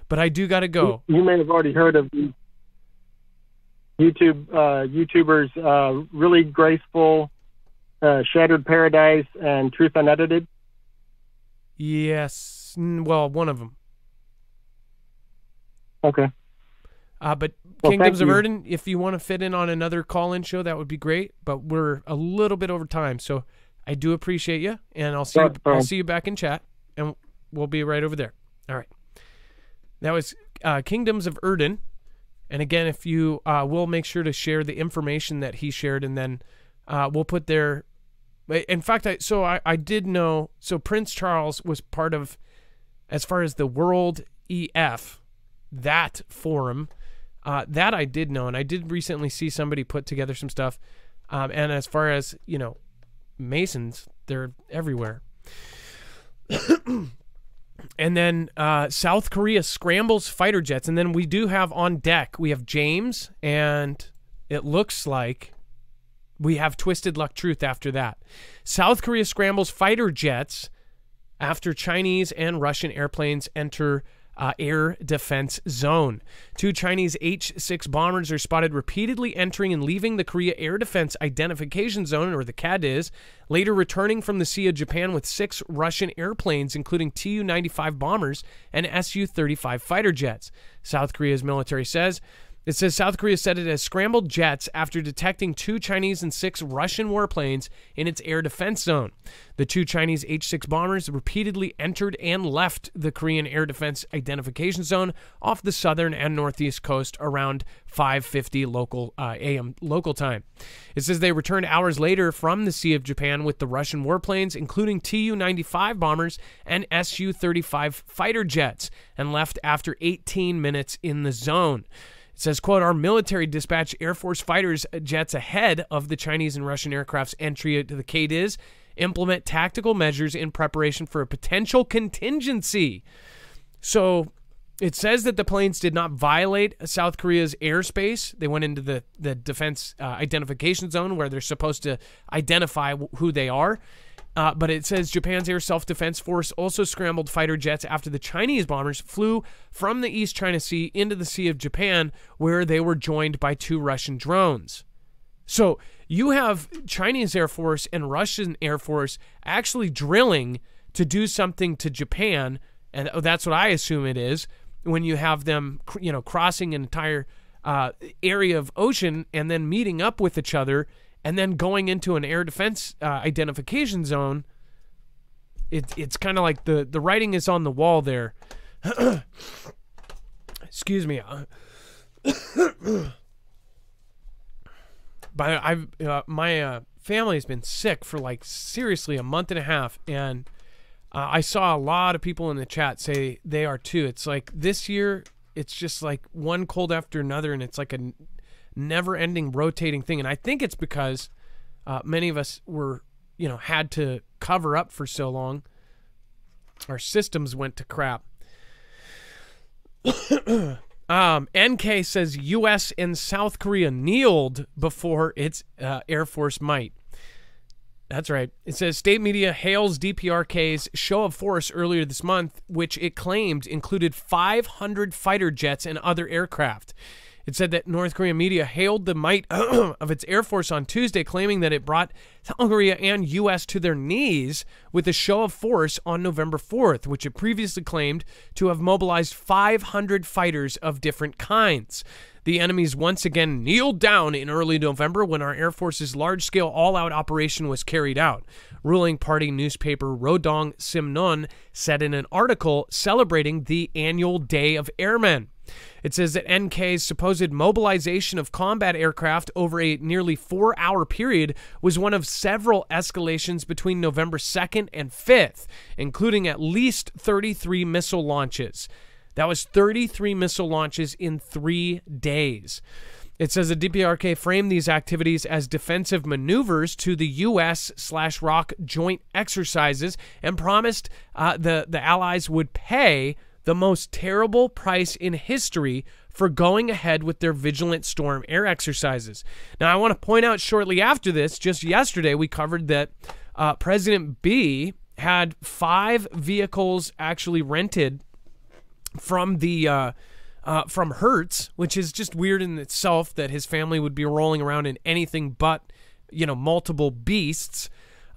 But I do got to go. You may have already heard of YouTubers Really Graceful, Shattered Paradise, and Truth Unedited. Yes, well, one of them. Okay. But Kingdoms of Erden, if you want to fit in on another call-in show, that would be great. But we're a little bit over time, so I do appreciate you, and I'll see you back in chat, and we'll be right over there. All right. That was Kingdoms of Erden. And again, if you will make sure to share the information that he shared, and then we'll put there. In fact, I did know. So Prince Charles was part of, as far as the World EF, that forum, that I did know, and I did recently see somebody put together some stuff. And as far as Masons, they're everywhere. And then South Korea scrambles fighter jets. And then we do have on deck, we have James, and it looks like we have Twisted Luck Truth after that. South Korea scrambles fighter jets after Chinese and Russian airplanes enter air defense zone. 2 Chinese H-6 bombers are spotted repeatedly entering and leaving the Korea Air Defense Identification Zone, or the CADIZ, later returning from the Sea of Japan with 6 Russian airplanes, including Tu-95 bombers and Su-35 fighter jets. South Korea's military says. It says South Korea said it has scrambled jets after detecting 2 Chinese and 6 Russian warplanes in its air defense zone. The 2 Chinese H-6 bombers repeatedly entered and left the Korean Air Defense Identification Zone off the southern and northeast coast around 5:50 local a.m. local time. It says they returned hours later from the Sea of Japan with the Russian warplanes, including Tu-95 bombers and Su-35 fighter jets, and left after 18 minutes in the zone. It says, quote, our military dispatched Air Force fighters jets ahead of the Chinese and Russian aircraft's entry to the CADIZ, implement tactical measures in preparation for a potential contingency. So it says that the planes did not violate South Korea's airspace. They went into the defense identification zone where they're supposed to identify who they are. But it says Japan's Air Self-Defense Force also scrambled fighter jets after the Chinese bombers flew from the East China Sea into the Sea of Japan, where they were joined by 2 Russian drones. So you have Chinese Air Force and Russian Air Force actually drilling to do something to Japan, and that's what I assume it is, when you have them, crossing an entire area of ocean and then meeting up with each other and then going into an air defense identification zone. It's kind of like the writing is on the wall there. Excuse me. But my family has been sick for seriously a month and a half, and I saw a lot of people in the chat say they are too. It's like this year, it's just like one cold after another, and it's like a never-ending rotating thing. And I think it's because many of us were, had to cover up for so long. Our systems went to crap. NK says U.S. and South Korea kneeled before its Air Force might. That's right. It says state media hails DPRK's show of force earlier this month, which it claimed included 500 fighter jets and other aircraft. It said that North Korean media hailed the might of its Air Force on Tuesday, claiming that it brought South Korea and U.S. to their knees with a show of force on November 4th, which it previously claimed to have mobilized 500 fighters of different kinds. The enemies once again kneeled down in early November when our Air Force's large-scale all-out operation was carried out. Ruling party newspaper Rodong Simnon said in an article celebrating the annual Day of Airmen. It says that NK's supposed mobilization of combat aircraft over a nearly 4-hour period was one of several escalations between November 2nd and 5th, including at least 33 missile launches. That was 33 missile launches in 3 days. It says the DPRK framed these activities as defensive maneuvers to the U.S./ROC joint exercises and promised the Allies would pay the most terrible price in history for going ahead with their Vigilant Storm air exercises. Now, I want to point out shortly after this, just yesterday, we covered that President B had 5 vehicles actually rented from the from Hertz, which is just weird in itself that his family would be rolling around in anything but, multiple beasts.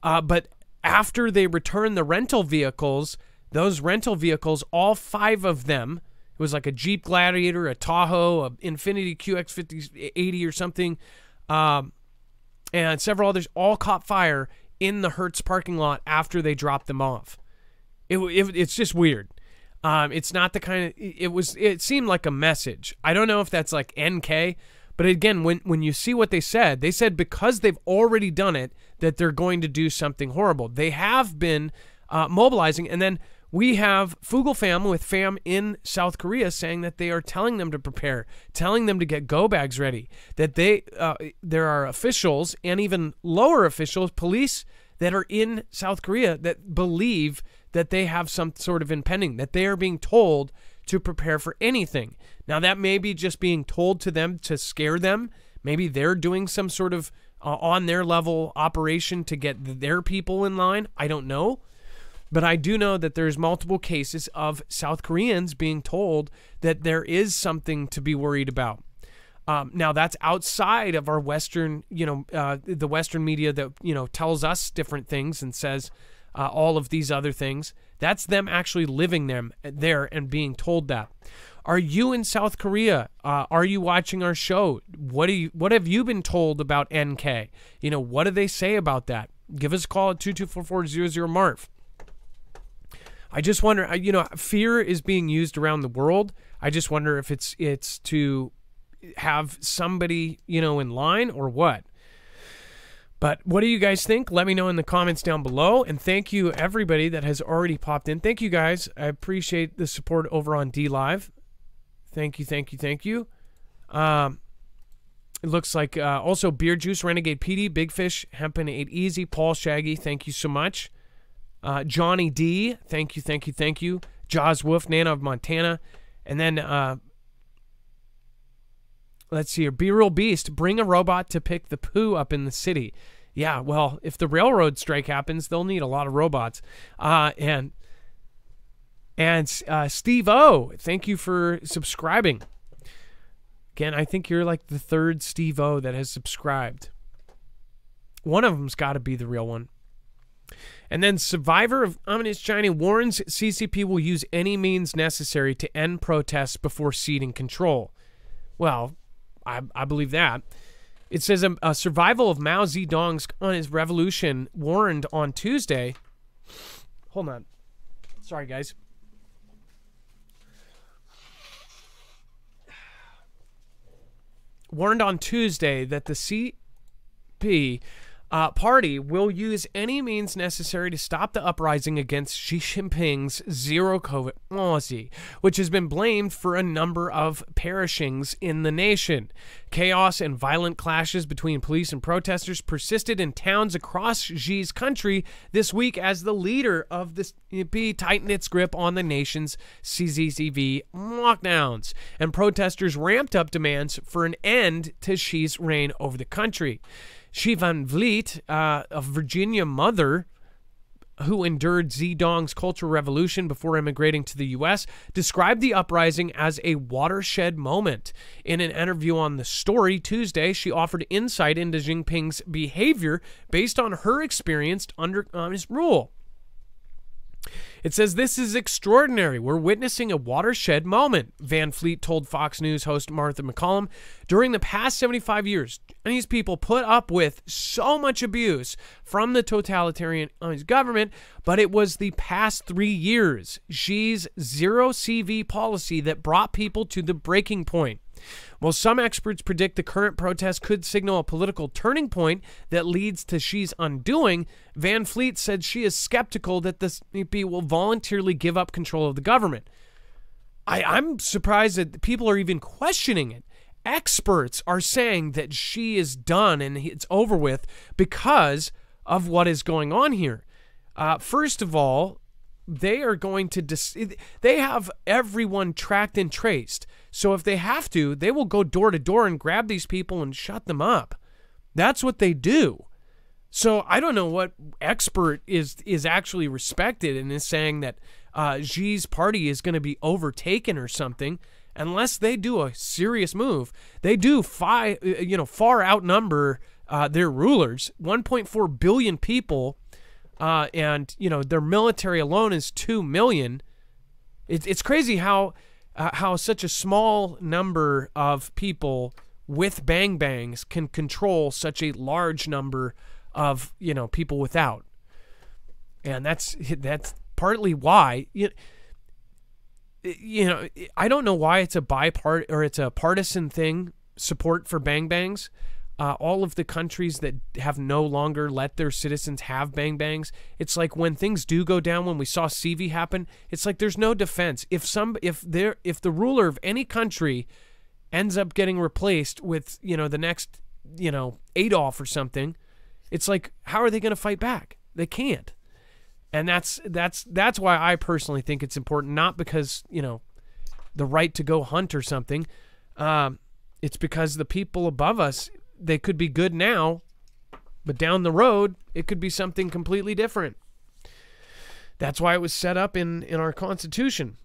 But after they returned the rental vehicles, those rental vehicles, all 5 of them, it was like a Jeep Gladiator, a Tahoe, a Infiniti QX5080 or something, and several others, all caught fire in the Hertz parking lot after they dropped them off. It's just weird. It's not the kind of, it seemed like a message. I don't know if that's like NK, but again, when you see what they said because they've already done it, that they're going to do something horrible. They have been mobilizing, and then we have Foogle fam with fam in South Korea saying that they are telling them to prepare, telling them to get go bags ready, that there are officials and even lower officials, police that are in South Korea that believe that they have some sort of impending, that they are being told to prepare for anything. Now, that may be just being told to them to scare them. Maybe they're doing some sort of on their level operation to get their people in line. I don't know. But I do know that there's multiple cases of South Koreans being told that there is something to be worried about. Now, that's outside of our Western, the Western media that, tells us different things and says all of these other things. That's them actually living there and being told that. Are you in South Korea? Are you watching our show? What have you been told about NK? What do they say about that? Give us a call at 224-400-MARF. I just wonder, fear is being used around the world. I just wonder if it's to have somebody, in line or what. But what do you guys think? Let me know in the comments down below. And thank you, everybody that has already popped in. Thank you, guys. I appreciate the support over on DLive. Thank you, thank you, thank you. It looks like also Beer Juice, Renegade PD, Big Fish, Hempin' Ate Easy, Paul Shaggy, thank you so much. Johnny D, thank you, thank you, thank you. Jaws Wolf, Nana of Montana. And then, let's see here. Be Real Beast, bring a robot to pick the poo up in the city. Yeah, well, if the railroad strike happens, they'll need a lot of robots. And Steve O, thank you for subscribing. Again, I think you're like the 3rd Steve O that has subscribed. One of them's got to be the real one. And then Survivor of Ominous China warns CCP will use any means necessary to end protests before ceding control. Well, I believe that. It says a survival of Mao Zedong's on his revolution warned on Tuesday. Hold on. Sorry, guys. Warned on Tuesday that the CP party will use any means necessary to stop the uprising against Xi Jinping's zero-COVID policy, which has been blamed for a number of perishings in the nation. Chaos and violent clashes between police and protesters persisted in towns across Xi's country this week as the leader of the CCP tightened its grip on the nation's CCTV lockdowns, and protesters ramped up demands for an end to Xi's reign over the country. Xi Van Vliet, a Virginia mother who endured Zedong's Cultural Revolution before immigrating to the U.S., described the uprising as a watershed moment. In an interview on The Story Tuesday, she offered insight into Jinping's behavior based on her experience under his rule. It says, "This is extraordinary. We're witnessing a watershed moment," Van Fleet told Fox News host Martha McCallum. "During the past 75 years, Chinese people put up with so much abuse from the totalitarian government, but it was the past 3 years, Xi's zero CV policy that brought people to the breaking point. While some experts predict the current protest could signal a political turning point that leads to Xi's undoing, Van Fleet said she is skeptical that the CCP will voluntarily give up control of the government. I'm surprised that people are even questioning it. Experts are saying that Xi is done and it's over with because of what is going on here. First of all, they are going to they have everyone tracked and traced. So if they have to, they will go door to door and grab these people and shut them up. That's what they do. So I don't know what expert is actually respected and is saying that Xi's party is going to be overtaken or something, unless they do a serious move. They do far outnumber their rulers, 1.4 billion people. And their military alone is 2 million. It's crazy how such a small number of people with bang bangs can control such a large number of people without. And that's partly why I don't know why it's a partisan thing, support for bang bangs. All of the countries that have no longer let their citizens have bang bangs, it's like when things do go down, when we saw CV happen, it's like there's no defense. If the ruler of any country ends up getting replaced with the next Adolf or something, it's like, how are they going to fight back? They can't. And that's why I personally think it's important, not because the right to go hunt or something. It's because the people above us, they could be good now, but down the road, it could be something completely different. That's why it was set up in our Constitution.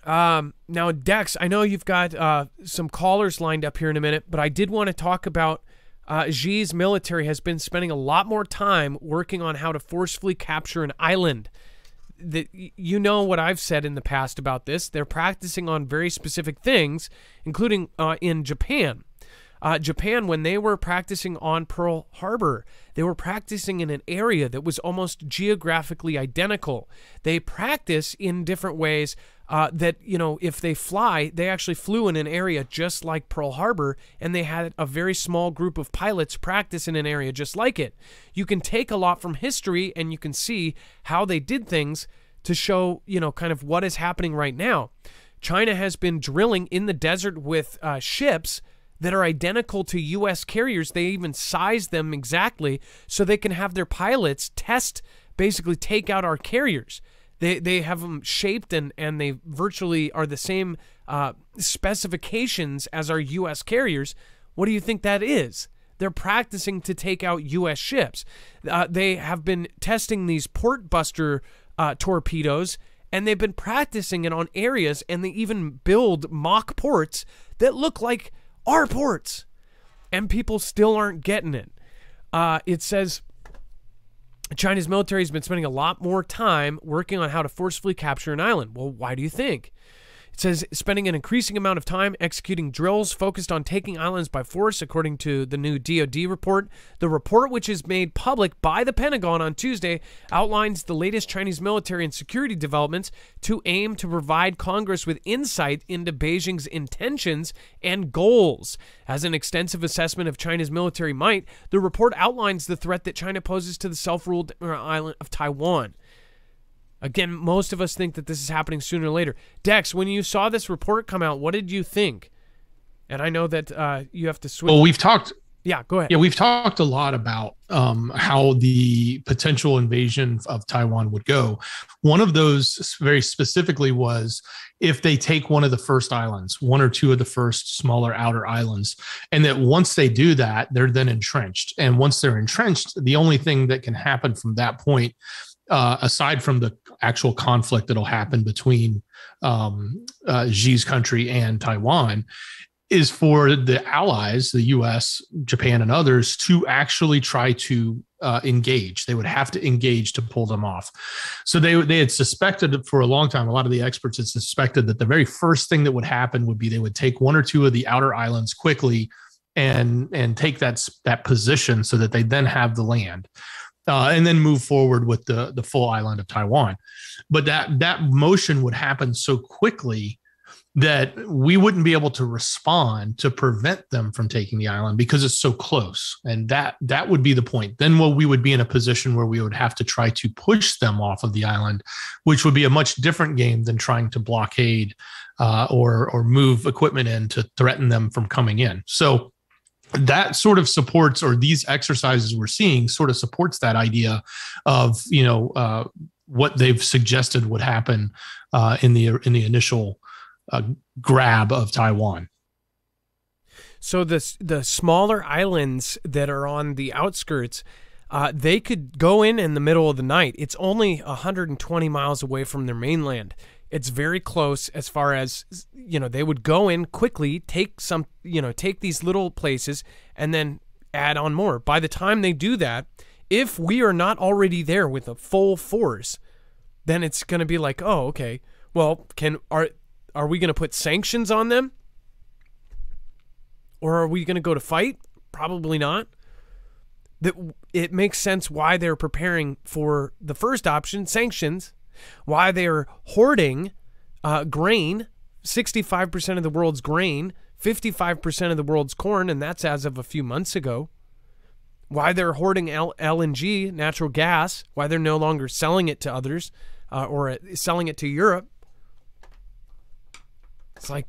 Now, Dex, I know you've got some callers lined up here in a minute, but I did want to talk about Xi's military has been spending a lot more time working on how to forcefully capture an island. You know what I've said in the past about this. They're practicing on very specific things, including in Japan. Japan, when they were practicing on Pearl Harbor, they were practicing in an area that was almost geographically identical. They practice in different ways that, if they fly, they actually flew in an area just like Pearl Harbor, and they had a very small group of pilots practice in an area just like it. You can take a lot from history, and you can see how they did things to show, kind of what is happening right now. China has been drilling in the desert with ships that are identical to U.S. carriers. They even size them exactly so they can have their pilots basically take out our carriers. They have them shaped and they virtually are the same specifications as our U.S. carriers. What do you think that is? They're practicing to take out U.S. ships. They have been testing these port buster torpedoes, and they've been practicing it on areas, and they even build mock ports that look like our ports, and people still aren't getting it. It says China's military has been spending a lot more time working on how to forcefully capture an island. Well, why do you think? It says spending an increasing amount of time executing drills focused on taking islands by force, according to the new DoD report. The report, which is made public by the Pentagon on Tuesday, outlines the latest Chinese military and security developments to aim to provide Congress with insight into Beijing's intentions and goals. As an extensive assessment of China's military might, the report outlines the threat that China poses to the self-ruled island of Taiwan. Again, most of us think that this is happening sooner or later. Dex, when you saw this report come out, what did you think? And I know that you have to switch. Well, we've talked. Yeah, go ahead. Yeah, we've talked a lot about how the potential invasion of Taiwan would go. One of those very specifically was if they take one of the first islands, one or two of the first smaller outer islands, and that once they do that, they're then entrenched. And once they're entrenched, the only thing that can happen from that point, aside from the actual conflict that'll happen between Xi's country and Taiwan, is for the allies, the U.S., Japan, and others, to actually try to engage. They would have to engage to pull them off. So they had suspected for a long time, a lot of the experts had suspected that the very first thing that would happen would be they would take one or two of the outer islands quickly and take that position so that they then have the land. And then move forward with the full island of Taiwan. But that motion would happen so quickly that we wouldn't be able to respond to prevent them from taking the island because it's so close. And that would be the point. Then we would be in a position where we would have to try to push them off of the island, which would be a much different game than trying to blockade or move equipment in to threaten them from coming in. So that sort of supports, or these exercises we're seeing sort of supports that idea of, what they've suggested would happen in the initial grab of Taiwan. So the smaller islands that are on the outskirts, they could go in the middle of the night. It's only 120 miles away from their mainland. It's very close as far as, they would go in quickly, take these little places and then add on more. By the time they do that, if we are not already there with a full force, then it's going to be like, oh, okay, well, are we going to put sanctions on them? Or are we going to go to fight? Probably not. It makes sense why they're preparing for the first option, sanctions, why they're hoarding grain, 65% of the world's grain, 55% of the world's corn, and that's as of a few months ago. Why they're hoarding LNG, natural gas, why they're no longer selling it to others or selling it to Europe. It's like,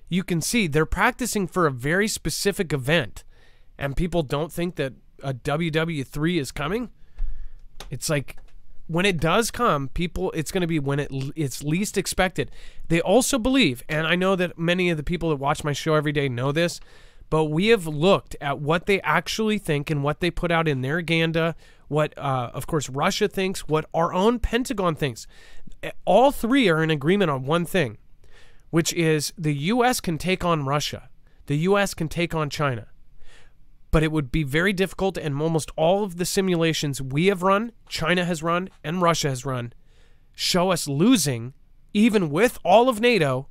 you can see they're practicing for a very specific event, and people don't think that a WW3 is coming. It's like, when it does come, it's going to be when it's least expected. They also believe, and I know that many of the people that watch my show every day know this, but we have looked at what they actually think and what they put out in their Ganda, what, of course, Russia thinks, what our own Pentagon thinks. All three are in agreement on one thing, which is the U.S. can take on Russia. The U.S. can take on China. But it would be very difficult, and almost all of the simulations we have run, China has run, and Russia has run, show us losing, even with all of NATO,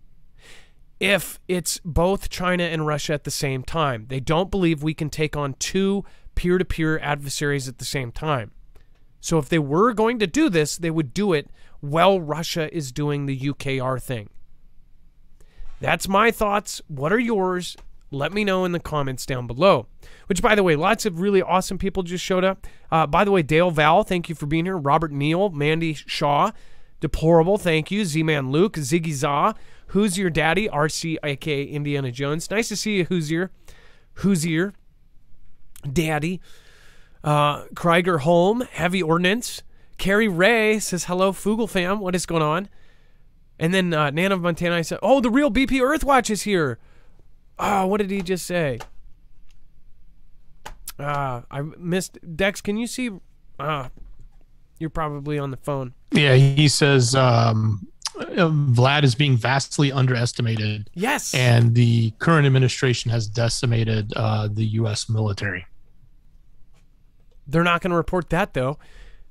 if it's both China and Russia at the same time. They don't believe we can take on two peer-to-peer adversaries at the same time. So if they were going to do this, they would do it while Russia is doing the UKR thing. That's my thoughts. What are yours? Let me know in the comments down below. Which, by the way, lots of really awesome people just showed up. By the way, Dale Val, thank you for being here. Robert Neal, Mandy Shaw, Deplorable, thank you. Z-Man Luke, Ziggy Zaw, Who's Your Daddy, RC, aka Indiana Jones. Nice to see you, Who's Daddy. Krieger Holm, Heavy Ordnance. Carrie Ray says, hello, Foogle fam. What is going on? And then Nana of Montana, I said, oh, the real BP Earthwatch is here. Oh, what did he just say? I missed. Dex, can you see? You're probably on the phone. Yeah, he says Vlad is being vastly underestimated. Yes. And the current administration has decimated the U.S. military. They're not going to report that, though.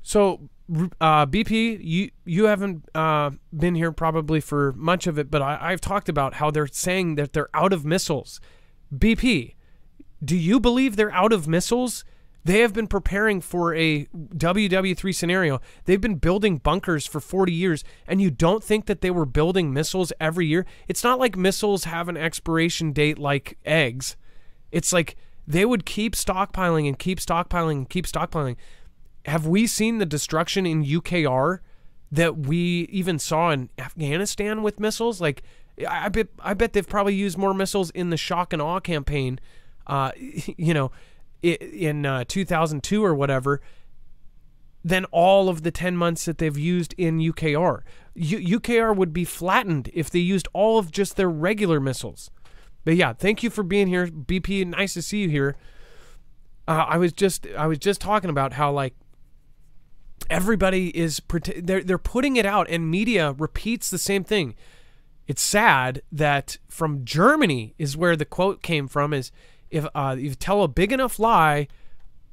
So, BP, you haven't been here probably for much of it, but I've talked about how they're saying that they're out of missiles. BP, do you believe they're out of missiles? They have been preparing for a WW3 scenario. They've been building bunkers for 40 years, and you don't think that they were building missiles every year? It's not like missiles have an expiration date like eggs. It's like they would keep stockpiling and keep stockpiling and keep stockpiling. Have we seen the destruction in UKR that we even saw in Afghanistan with missiles? Like, I bet they've probably used more missiles in the shock and awe campaign, in 2002 or whatever, than all of the 10 months that they've used in UKR. UKR would be flattened if they used all of just their regular missiles. But yeah, thank you for being here, BP. Nice to see you here. I was just talking about how, like, everybody is they're putting it out, and media repeats the same thing. it's sad that from Germany is where the quote came from, is if you tell a big enough lie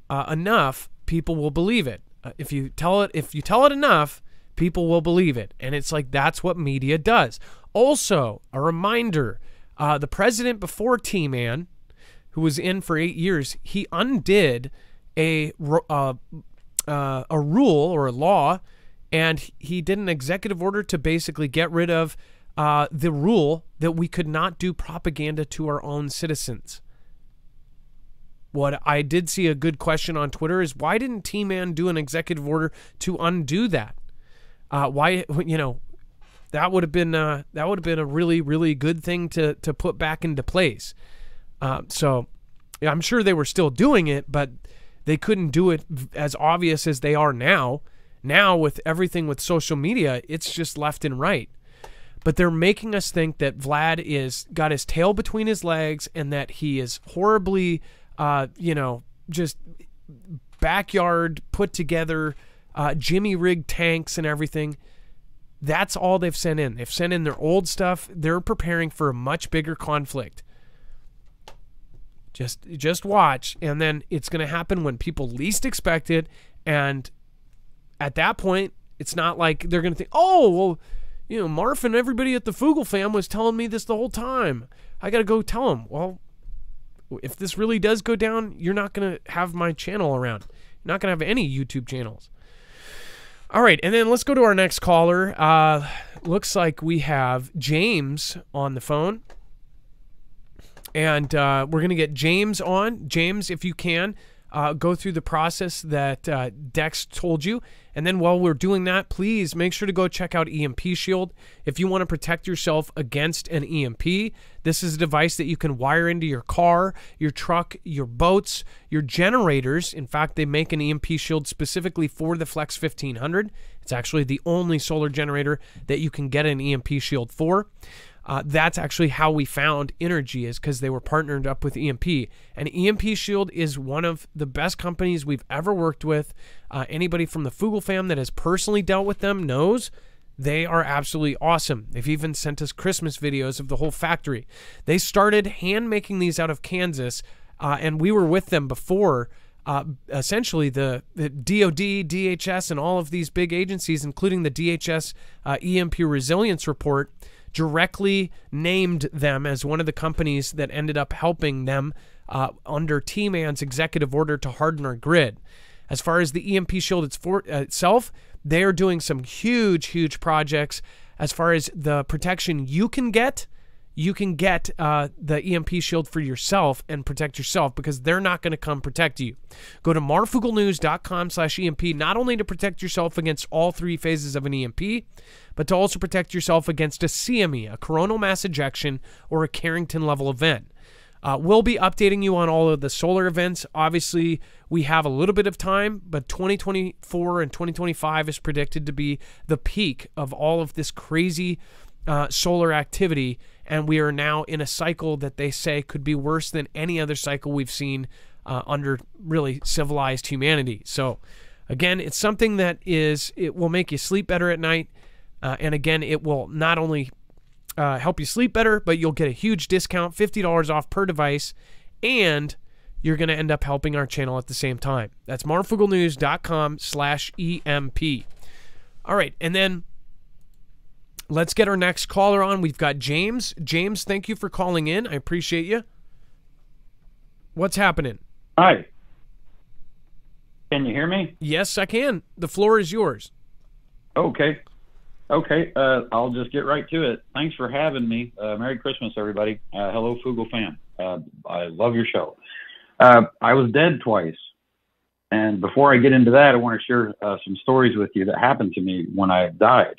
enough, people will believe it. If you tell it enough, people will believe it. And it's like, that's what media does. Also, a reminder, the president before T-Man, who was in for 8 years, he undid a rule or a law, and he did an executive order to basically get rid of the rule that we could not do propaganda to our own citizens. What I did see a good question on Twitter is, why didn't T-Man do an executive order to undo that? Why, that would have been a really, really good thing to put back into place. So I'm sure they were still doing it, but they couldn't do it as obvious as they are now. Now with everything with social media, it's just left and right. But they're making us think that Vlad is got his tail between his legs and that he is horribly, just backyard put together, Jimmy rigged tanks and everything. That's all they've sent in. They've sent in their old stuff. They're preparing for a much bigger conflict. Just watch, and then it's going to happen when people least expect it. And at that point, it's not like they're going to think, oh, well, Marf and everybody at the Foogle fam was telling me this the whole time. I got to go tell them. Well, if this really does go down, you're not going to have my channel around. You're not going to have any YouTube channels. All right, and then let's go to our next caller. Looks like we have James on the phone. And we're going to get James on. James, if you can, go through the process that Dex told you. And then while we're doing that, please make sure to go check out EMP Shield. If you want to protect yourself against an EMP, this is a device that you can wire into your car, your truck, your boats, your generators. In fact, they make an EMP Shield specifically for the Flex 1500. It's actually the only solar generator that you can get an EMP Shield for. That's actually how we found Energy, is because they were partnered up with EMP. And EMP Shield is one of the best companies we've ever worked with. Anybody from the Foogle fam that has personally dealt with them knows they are absolutely awesome. They've even sent us Christmas videos of the whole factory. They started hand making these out of Kansas, and we were with them before. Essentially, the DOD, DHS, and all of these big agencies, including the DHS EMP Resilience Report, directly named them as one of the companies that ended up helping them under T-Man's executive order to harden our grid. As far as the EMP Shield itself, they are doing some huge projects. As far as the protection you can get the EMP Shield for yourself and protect yourself, because they're not going to come protect you. Go to marfuglenews.com/EMP, not only to protect yourself against all three phases of an EMP, but to also protect yourself against a CME, a coronal mass ejection, or a Carrington level event. We'll be updating you on all of the solar events. Obviously, we have a little bit of time, but 2024 and 2025 is predicted to be the peak of all of this crazy solar activity, and we are now in a cycle that they say could be worse than any other cycle we've seen under really civilized humanity. So again, it's something that it will make you sleep better at night, and again, it will not only help you sleep better, but you'll get a huge discount, $50 off per device, and you're going to end up helping our channel at the same time. That's marfuglenews.com/EMP. All right, and then let's get our next caller on. We've got James. James, thank you for calling in. I appreciate you. What's happening? Hi. Can you hear me? Yes, I can. The floor is yours. Okay. I'll just get right to it. Thanks for having me. Merry Christmas, everybody. Hello, Foogle fam. I love your show. I was dead twice. And before I get into that, I want to share some stories with you that happened to me when I died.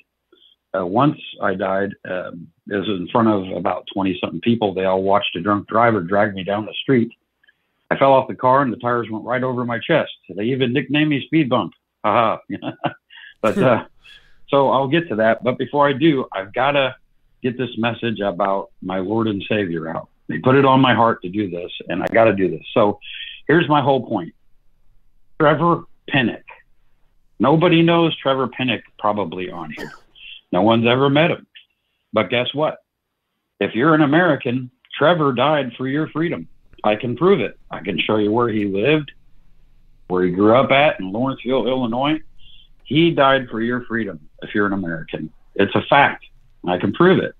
Once I died, it was in front of about 20-something people. They all watched a drunk driver drag me down the street. I fell off the car and the tires went right over my chest. They even nicknamed me Speed Bump. Haha. But so I'll get to that. But before I do, I've got to get this message about my Lord and Savior out. They put it on my heart to do this, and I got to do this. So here's my whole point. Trevor Pinnock. Nobody knows Trevor Pinnock probably on here. No one's ever met him. But guess what? If you're an American, Trevor died for your freedom. I can prove it. I can show you where he lived, where he grew up at in Lawrenceville, Illinois. He died for your freedom if you're an American. It's a fact. I can prove it.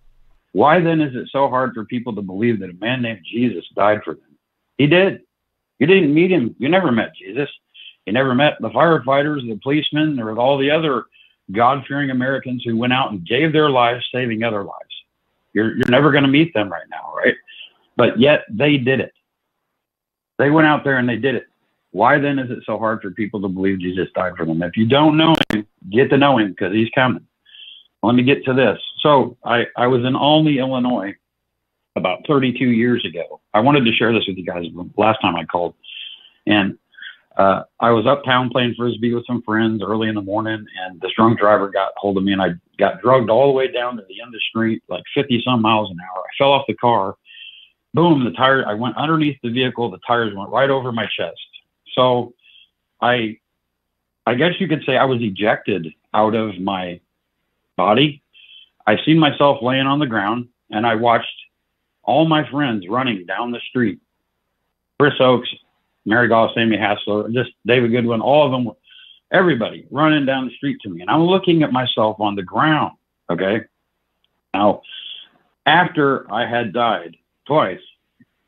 Why then is it so hard for people to believe that a man named Jesus died for them? He did. You didn't meet him. You never met Jesus. You never met the firefighters, the policemen, or all the other God-fearing Americans who went out and gave their lives saving other lives. You're never going to meet them right now, right? But yet they did it. They went out there and they did it. Why then is it so hard for people to believe Jesus died for them? If you don't know him, get to know him because he's coming. Let me get to this. So I was in Olney, Illinois about 32 years ago. I wanted to share this with you guys last time I called. And I was uptown playing Frisbee with some friends early in the morning, and this drunk driver got hold of me, and I got drugged all the way down to the end of the street, like 50-some miles an hour. I fell off the car. Boom, the tire, I went underneath the vehicle. The tires went right over my chest. So I guess you could say I was ejected out of my body. I seen myself laying on the ground, and I watched all my friends running down the street. Chris Oakes, Mary Goss, Amy Hassler, just David Goodwin, all of them, everybody running down the street to me. And I'm looking at myself on the ground, okay? Now, after I had died twice,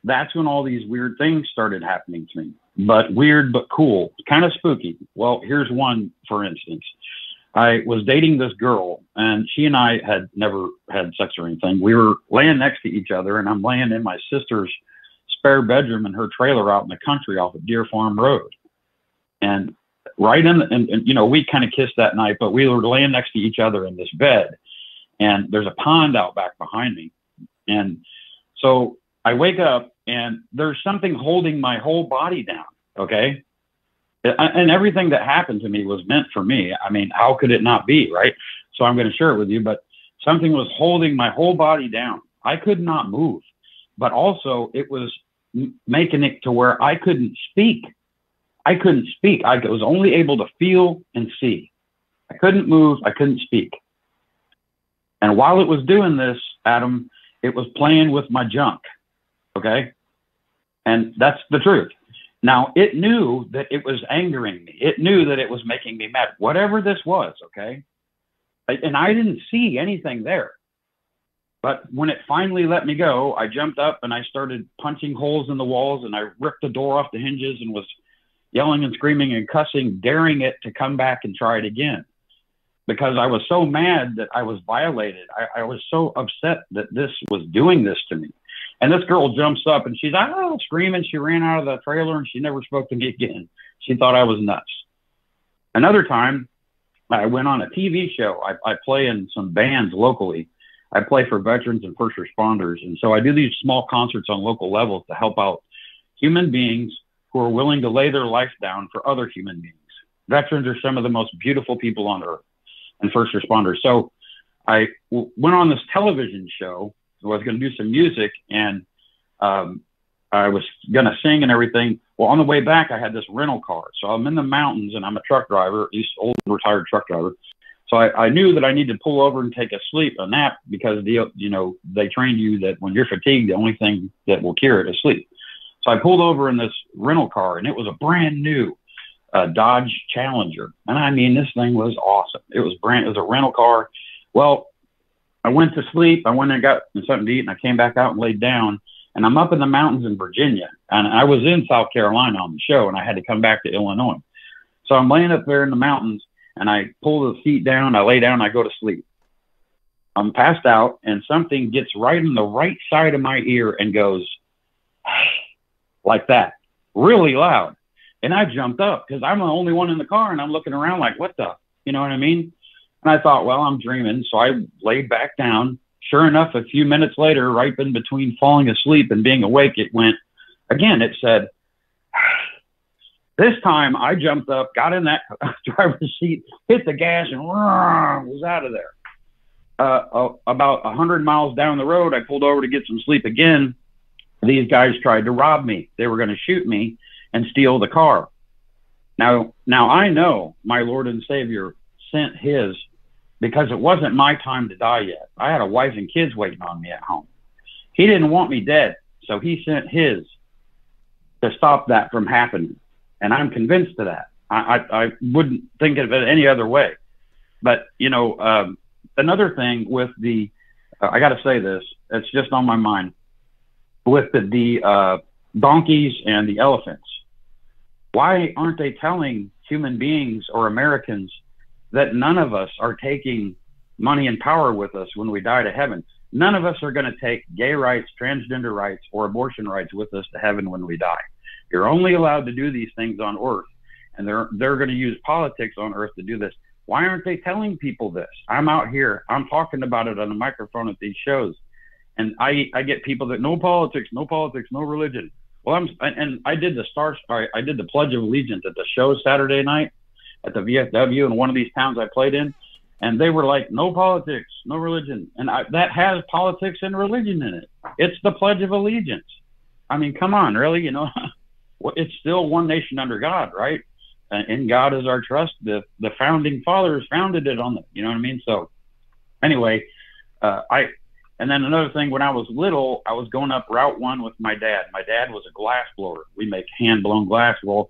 that's when all these weird things started happening to me. But weird, but cool, kind of spooky. Well, here's one, for instance. I was dating this girl, and she and I had never had sex or anything. We were laying next to each other, and I'm laying in my sister's spare bedroom in her trailer out in the country off of Deer Farm Road. And right in, and you know, we kind of kissed that night, but we were laying next to each other in this bed. And there's a pond out back behind me. And so I wake up, and there's something holding my whole body down, okay? And everything that happened to me was meant for me. I mean, how could it not be, right? So I'm going to share it with you, but something was holding my whole body down. I could not move, but also it was making it to where I couldn't speak. I couldn't speak. I was only able to feel and see. I couldn't move. I couldn't speak. And while it was doing this, Adam, it was playing with my junk, okay? And that's the truth. Now, it knew that it was angering me. It knew that it was making me mad, whatever this was, okay? And I didn't see anything there. But when it finally let me go, I jumped up and I started punching holes in the walls, and I ripped the door off the hinges and was yelling and screaming and cussing, daring it to come back and try it again. Because I was so mad that I was violated. I was so upset that this was doing this to me. And this girl jumps up and she's screaming. She ran out of the trailer and she never spoke to me again. She thought I was nuts. Another time, I went on a TV show. I play in some bands locally. I play for veterans and first responders. And so I do these small concerts on local levels to help out human beings who are willing to lay their life down for other human beings. Veterans are some of the most beautiful people on earth, and first responders. So I went on this television show. I was going to do some music, and I was going to sing and everything. Well, on the way back, I had this rental car. So I'm in the mountains, and I'm a truck driver, at least old retired truck driver. So I knew that I needed to pull over and take a nap because they trained you that when you're fatigued, the only thing that will cure it is sleep. So I pulled over in this rental car, and it was a brand new Dodge Challenger. And I mean, this thing was awesome. It was a rental car. Well, I went to sleep. I went and got something to eat, and I came back out and laid down. And I'm up in the mountains in Virginia, and I was in South Carolina on the show, and I had to come back to Illinois. So I'm laying up there in the mountains, and I pull the seat down. I lay down. I go to sleep. I'm passed out, and something gets right in the right side of my ear and goes like that, really loud. And I jumped up because I'm the only one in the car, and I'm looking around like, what the, you know what I mean? And I thought, well, I'm dreaming. So I laid back down. Sure enough, a few minutes later, right in between falling asleep and being awake, it went again. It said, this time I jumped up, got in that driver's seat, hit the gas, and was out of there. About 100 miles down the road, I pulled over to get some sleep again. These guys tried to rob me. They were going to shoot me and steal the car. Now I know my Lord and Savior sent his, because it wasn't my time to die yet. I had a wife and kids waiting on me at home. He didn't want me dead, so he sent his to stop that from happening. And I'm convinced of that. I wouldn't think of it any other way. But, you know, another thing with the, I got to say this, it's just on my mind, with the donkeys and the elephants. Why aren't they telling human beings or Americans that none of us are taking money and power with us when we die to heaven? None of us are going to take gay rights, transgender rights, or abortion rights with us to heaven when we die. You're only allowed to do these things on earth, and they're going to use politics on earth to do this. Why aren't they telling people this? I'm out here, I'm talking about it on a microphone at these shows, and I get people that no politics, no religion. Well, I did the Pledge of Allegiance at the show Saturday night at the VFW in one of these towns I played in. And they were like, no politics, no religion. And that has politics and religion in it. It's the Pledge of Allegiance. I mean, come on, really? You know, it's still one nation under God, right? And in God is our trust. The founding fathers founded it on it. You know what I mean? So anyway, and then another thing, when I was little, I was going up Route 1 with my dad. My dad was a glass blower. We make hand-blown glass. Well,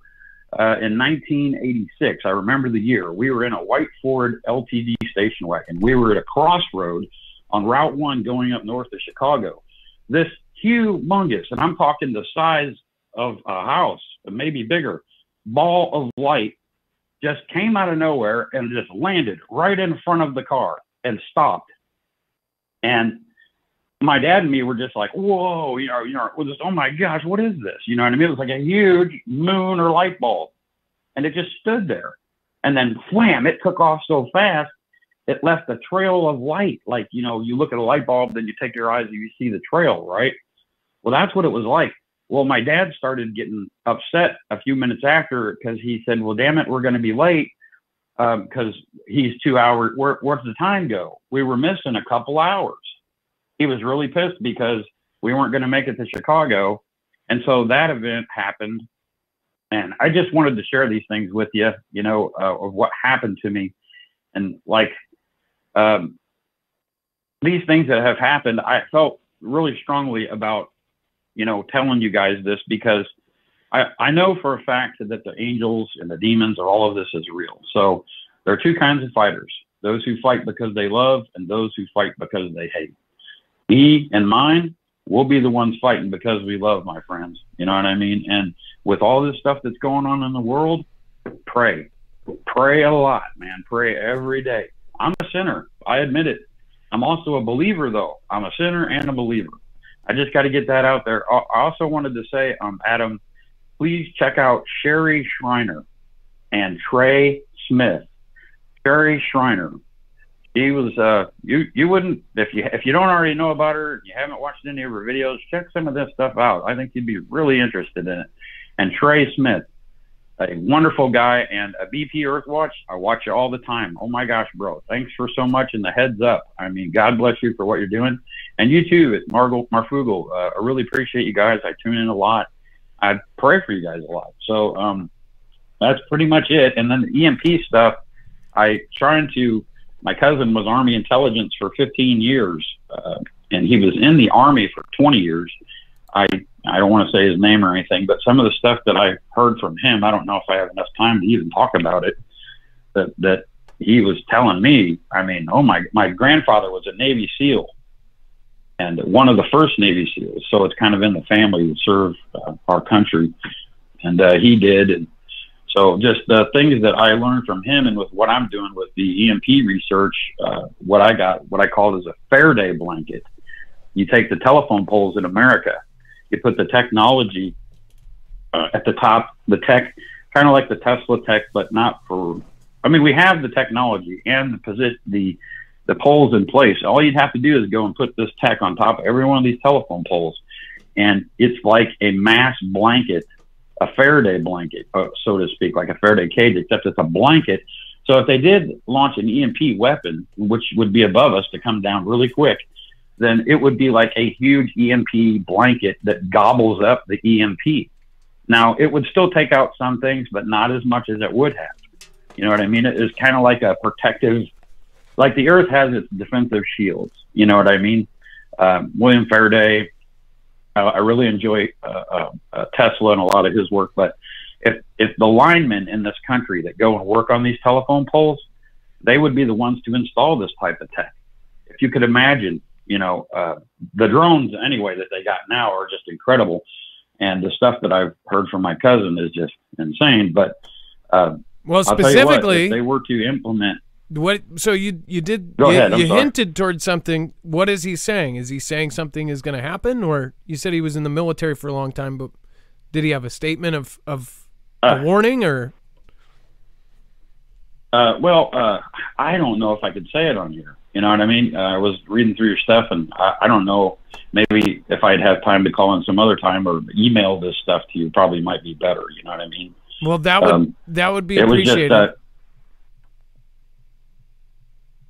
in 1986, I remember the year, we were in a white Ford LTD station wagon. We were at a crossroad on Route 1 going up north of Chicago. This humongous, and I'm talking the size of a house, maybe bigger, ball of light just came out of nowhere and just landed right in front of the car and stopped. And my dad and me were just like, whoa, we're just, oh my gosh, what is this? You know what I mean? It was like a huge moon or light bulb. And it just stood there. And then wham, it took off so fast, it left a trail of light. Like, you know, you look at a light bulb, then you take your eyes and you see the trail, right? Well, that's what it was like. Well, my dad started getting upset a few minutes after because he said, well, damn it, we're going to be late because he's 2 hours. Where's the time go? We were missing a couple hours. He was really pissed because we weren't going to make it to Chicago. And so that event happened. And I just wanted to share these things with you, you know, of what happened to me. And like these things that have happened, I felt really strongly about, you know, telling you guys this because I know for a fact that the angels and the demons or all of this is real. So there are two kinds of fighters, those who fight because they love and those who fight because they hate. Me and mine will be the ones fighting because we love, my friends. You know what I mean? And with all this stuff that's going on in the world, pray. Pray a lot, man. Pray every day. I'm a sinner. I admit it. I'm also a believer, though. I'm a sinner and a believer. I just got to get that out there. I also wanted to say, Adam, please check out Sherry Shriner and Trey Smith. Sherry Shriner. She was you wouldn't if you don't already know about her, you haven't watched any of her videos, check some of this stuff out. I think you'd be really interested in it. And Trey Smith, a wonderful guy, and a BP Earthwatch. I watch you all the time. Oh my gosh, bro! Thanks for so much and the heads up. I mean, God bless you for what you're doing, and you too, at Marfoogle. I really appreciate you guys. I tune in a lot. I pray for you guys a lot. So that's pretty much it. And then the EMP stuff, my cousin was Army intelligence for 15 years, and he was in the Army for 20 years. I don't want to say his name or anything, but some of the stuff that I heard from him, I don't know if I have enough time to even talk about it, that he was telling me. I mean, my grandfather was a Navy SEAL, and one of the first Navy SEALs, so it's kind of in the family to serve our country, and he did. And so just the things that I learned from him and with what I'm doing with the EMP research, what I call is a Faraday blanket. You take the telephone poles in America, you put the technology at the top, the tech, kind of like the Tesla tech, but not for, I mean, we have the technology and the poles in place. All you'd have to do is go and put this tech on top of every one of these telephone poles. And it's like a mass blanket, a Faraday blanket, so to speak, like a Faraday cage, except it's a blanket. So if they did launch an EMP weapon, which would be above us to come down really quick, then it would be like a huge EMP blanket that gobbles up the EMP. Now, it would still take out some things, but not as much as it would have. You know what I mean? It is kind of like a protective, like the Earth has its defensive shields. You know what I mean? William Faraday, I really enjoy Tesla and a lot of his work. But if the linemen in this country that go and work on these telephone poles, they would be the ones to install this type of tech. If you could imagine, the drones anyway that they got now are just incredible. And the stuff that I've heard from my cousin is just insane. But well, specifically, if they were to implement what. So you hinted towards something. What is he saying? Is he saying something is going to happen, or you said he was in the military for a long time? But did he have a statement of a warning, or? I don't know if I could say it on here. You know what I mean? I was reading through your stuff, and I don't know. Maybe if I'd have time to call in some other time or email this stuff to you, probably might be better. You know what I mean? Well, that would be appreciated.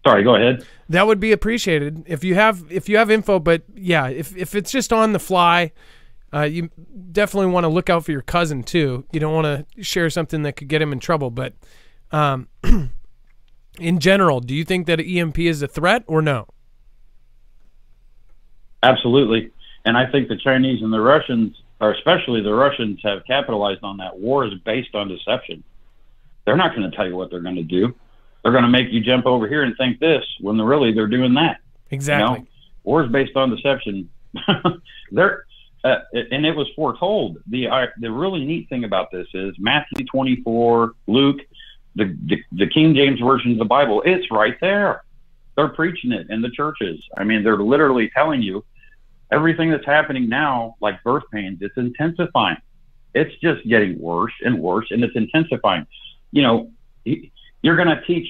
Sorry, go ahead. That would be appreciated if you have info. But yeah, if it's just on the fly, you definitely want to look out for your cousin too. You don't want to share something that could get him in trouble. But in general, do you think that EMP is a threat or no? Absolutely. And I think the Chinese and the Russians, or especially the Russians, have capitalized on that. War is based on deception. They're not going to tell you what they're going to do. They're going to make you jump over here and think this when they're doing that. Exactly. War is based on deception. And it was foretold. The really neat thing about this is Matthew 24, Luke, the King James version of the Bible, it's right there. They're preaching it in the churches. I mean, they're literally telling you everything that's happening now, like birth pains, it's intensifying. It's just getting worse and worse, and it's intensifying. You're going to teach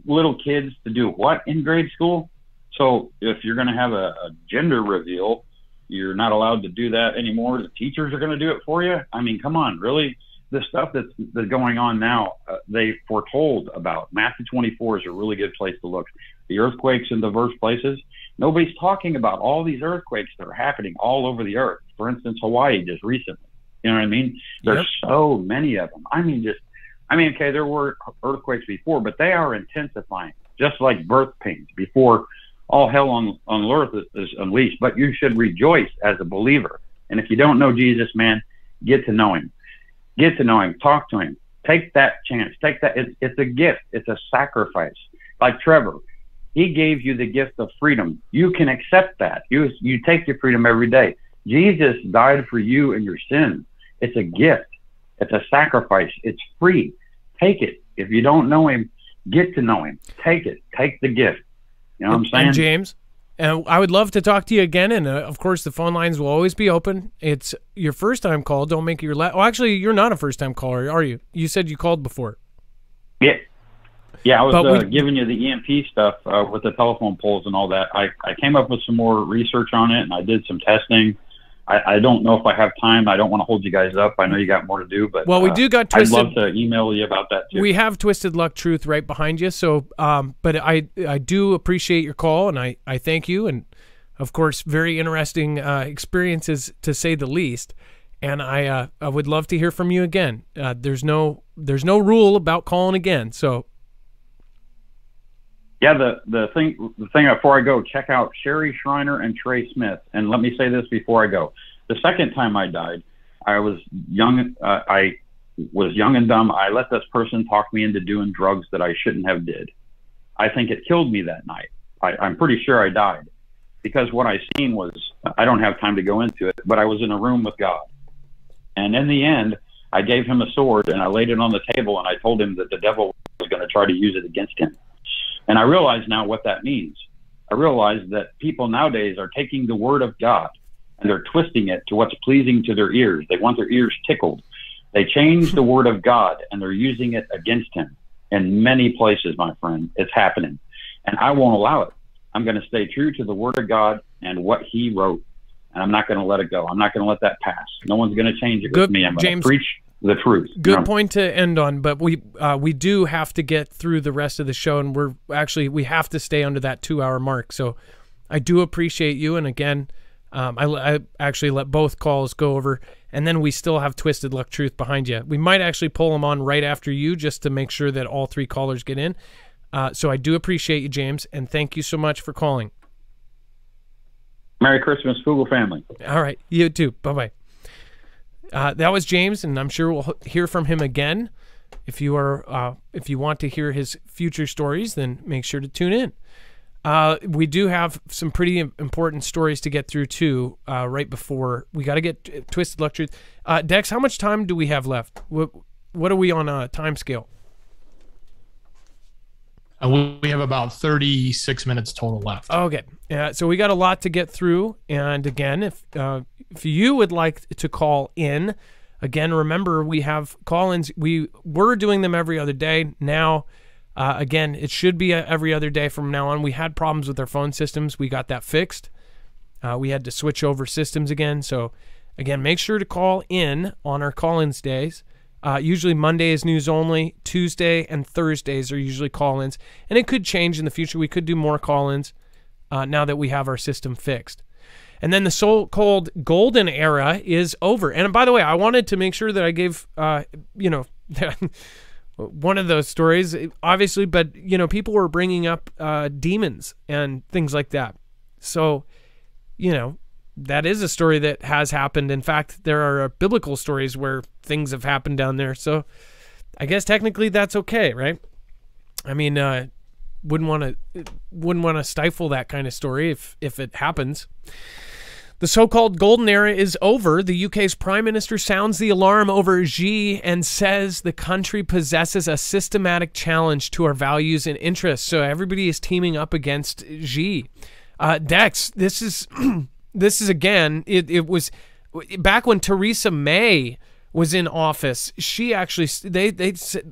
little kids to do what in grade school? So if you're going to have a gender reveal, you're not allowed to do that anymore. The teachers are going to do it for you. I mean, come on, really? The stuff that's going on now, they foretold about. Matthew 24 is a really good place to look. The earthquakes in diverse places. Nobody's talking about all these earthquakes that are happening all over the earth. For instance, Hawaii just recently. You know what I mean? There's so many of them. Okay, there were earthquakes before, but they are intensifying, just like birth pains before all hell on earth is unleashed. But you should rejoice as a believer. And if you don't know Jesus, man, get to know him. Get to know him. Talk to him. Take that chance. Take that. It's a gift. It's a sacrifice. Like Trevor, he gave you the gift of freedom. You can accept that. You take your freedom every day. Jesus died for you and your sins. It's a gift. It's a sacrifice. It's free. Take it. If you don't know him, get to know him. Take it. Take the gift. You know what I'm saying? And James, I would love to talk to you again, and of course the phone lines will always be open. It's your first time call. Don't make it your last. Well, actually, you're not a first time caller, are you? You said you called before. Yeah, I was giving you the EMP stuff with the telephone poles and all that. I came up with some more research on it, and I did some testing. I don't know if I have time. I don't want to hold you guys up. I know you got more to do, but we do got Twisted. I'd love to email you about that too. We have Twisted Luck Truth right behind you. So, but I do appreciate your call, and I thank you. And of course, very interesting experiences to say the least. And I would love to hear from you again. There's no rule about calling again. So. Yeah, the thing before I go, check out Sherry Schreiner and Trey Smith. And let me say this before I go. The second time I died, I was young. I was young and dumb. I let this person talk me into doing drugs that I shouldn't have did. I think it killed me that night. I'm pretty sure I died because what I seen was, I don't have time to go into it, but I was in a room with God. And in the end, I gave him a sword and I laid it on the table and I told him that the devil was going to try to use it against him. And I realize now what that means. I realize that people nowadays are taking the word of God and they're twisting it to what's pleasing to their ears. They want their ears tickled. They change the word of God and they're using it against him. In many places, my friend, it's happening. And I won't allow it. I'm going to stay true to the word of God and what he wrote. And I'm not going to let it go. I'm not going to let that pass. No one's going to change it with me. I'm going to preach the truth. Good point to end on, but we do have to get through the rest of the show, and we have to stay under that 2-hour mark. So I do appreciate you, and again, I actually let both calls go over, and then we still have Twisted Luck Truth behind you. We might actually pull them on right after you just to make sure that all 3 callers get in. So I do appreciate you, James, and thank you so much for calling. Merry Christmas, Fugel family. All right. You too. Bye-bye. That was James, and I'm sure we'll hear from him again. If you want to hear his future stories, then make sure to tune in. We do have some pretty important stories to get through too. Right before we got to get Twisted Luck Truth. Dex, how much time do we have left? What are we on a time scale? We have about 36 minutes total left. Okay. So we got a lot to get through. And again, if you would like to call in, again, remember we have call-ins. We were doing them every other day. Now, again, it should be every other day from now on. We had problems with our phone systems. We got that fixed. We had to switch over systems again. So, again, make sure to call in on our call-ins days. Usually Monday is news only. Tuesday and Thursdays are usually call-ins. And it could change in the future. We could do more call-ins now that we have our system fixed. And then the so-called golden era is over. And by the way, I wanted to make sure that I gave, one of those stories, obviously, but, people were bringing up demons and things like that. So, that is a story that has happened. In fact, there are biblical stories where things have happened down there. So I guess technically that's okay, right? I mean, wouldn't want to stifle that kind of story if it happens. The so-called golden era is over. The UK's Prime Minister sounds the alarm over Xi and says the country possesses a systematic challenge to our values and interests. So everybody is teaming up against Xi. Dex, this is again, it was back when Theresa May was in office. She actually, they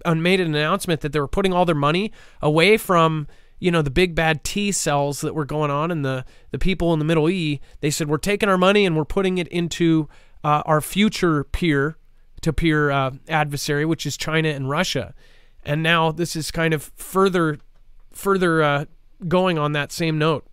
made an announcement that they were putting all their money away from, the big bad T cells that were going on and the people in the Middle East. They said, we're taking our money and we're putting it into our future peer-to-peer adversary, which is China and Russia. And now this is kind of further going on that same note.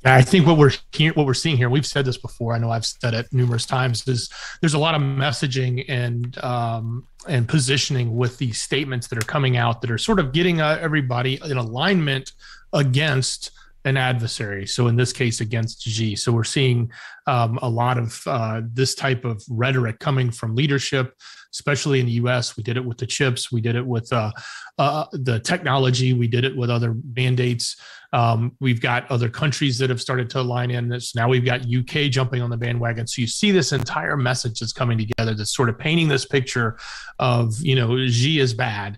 I think what we're seeing here, we've said this before, I know I've said it numerous times, is there's a lot of messaging and positioning with these statements that are coming out that are sort of getting everybody in alignment against an adversary. So in this case, against Xi. So we're seeing a lot of this type of rhetoric coming from leadership, especially in the U.S. We did it with the chips. We did it with the technology. We did it with other mandates. We've got other countries that have started to align in this. Now we've got UK jumping on the bandwagon. So you see this entire message that's coming together that's sort of painting this picture of, Xi is bad,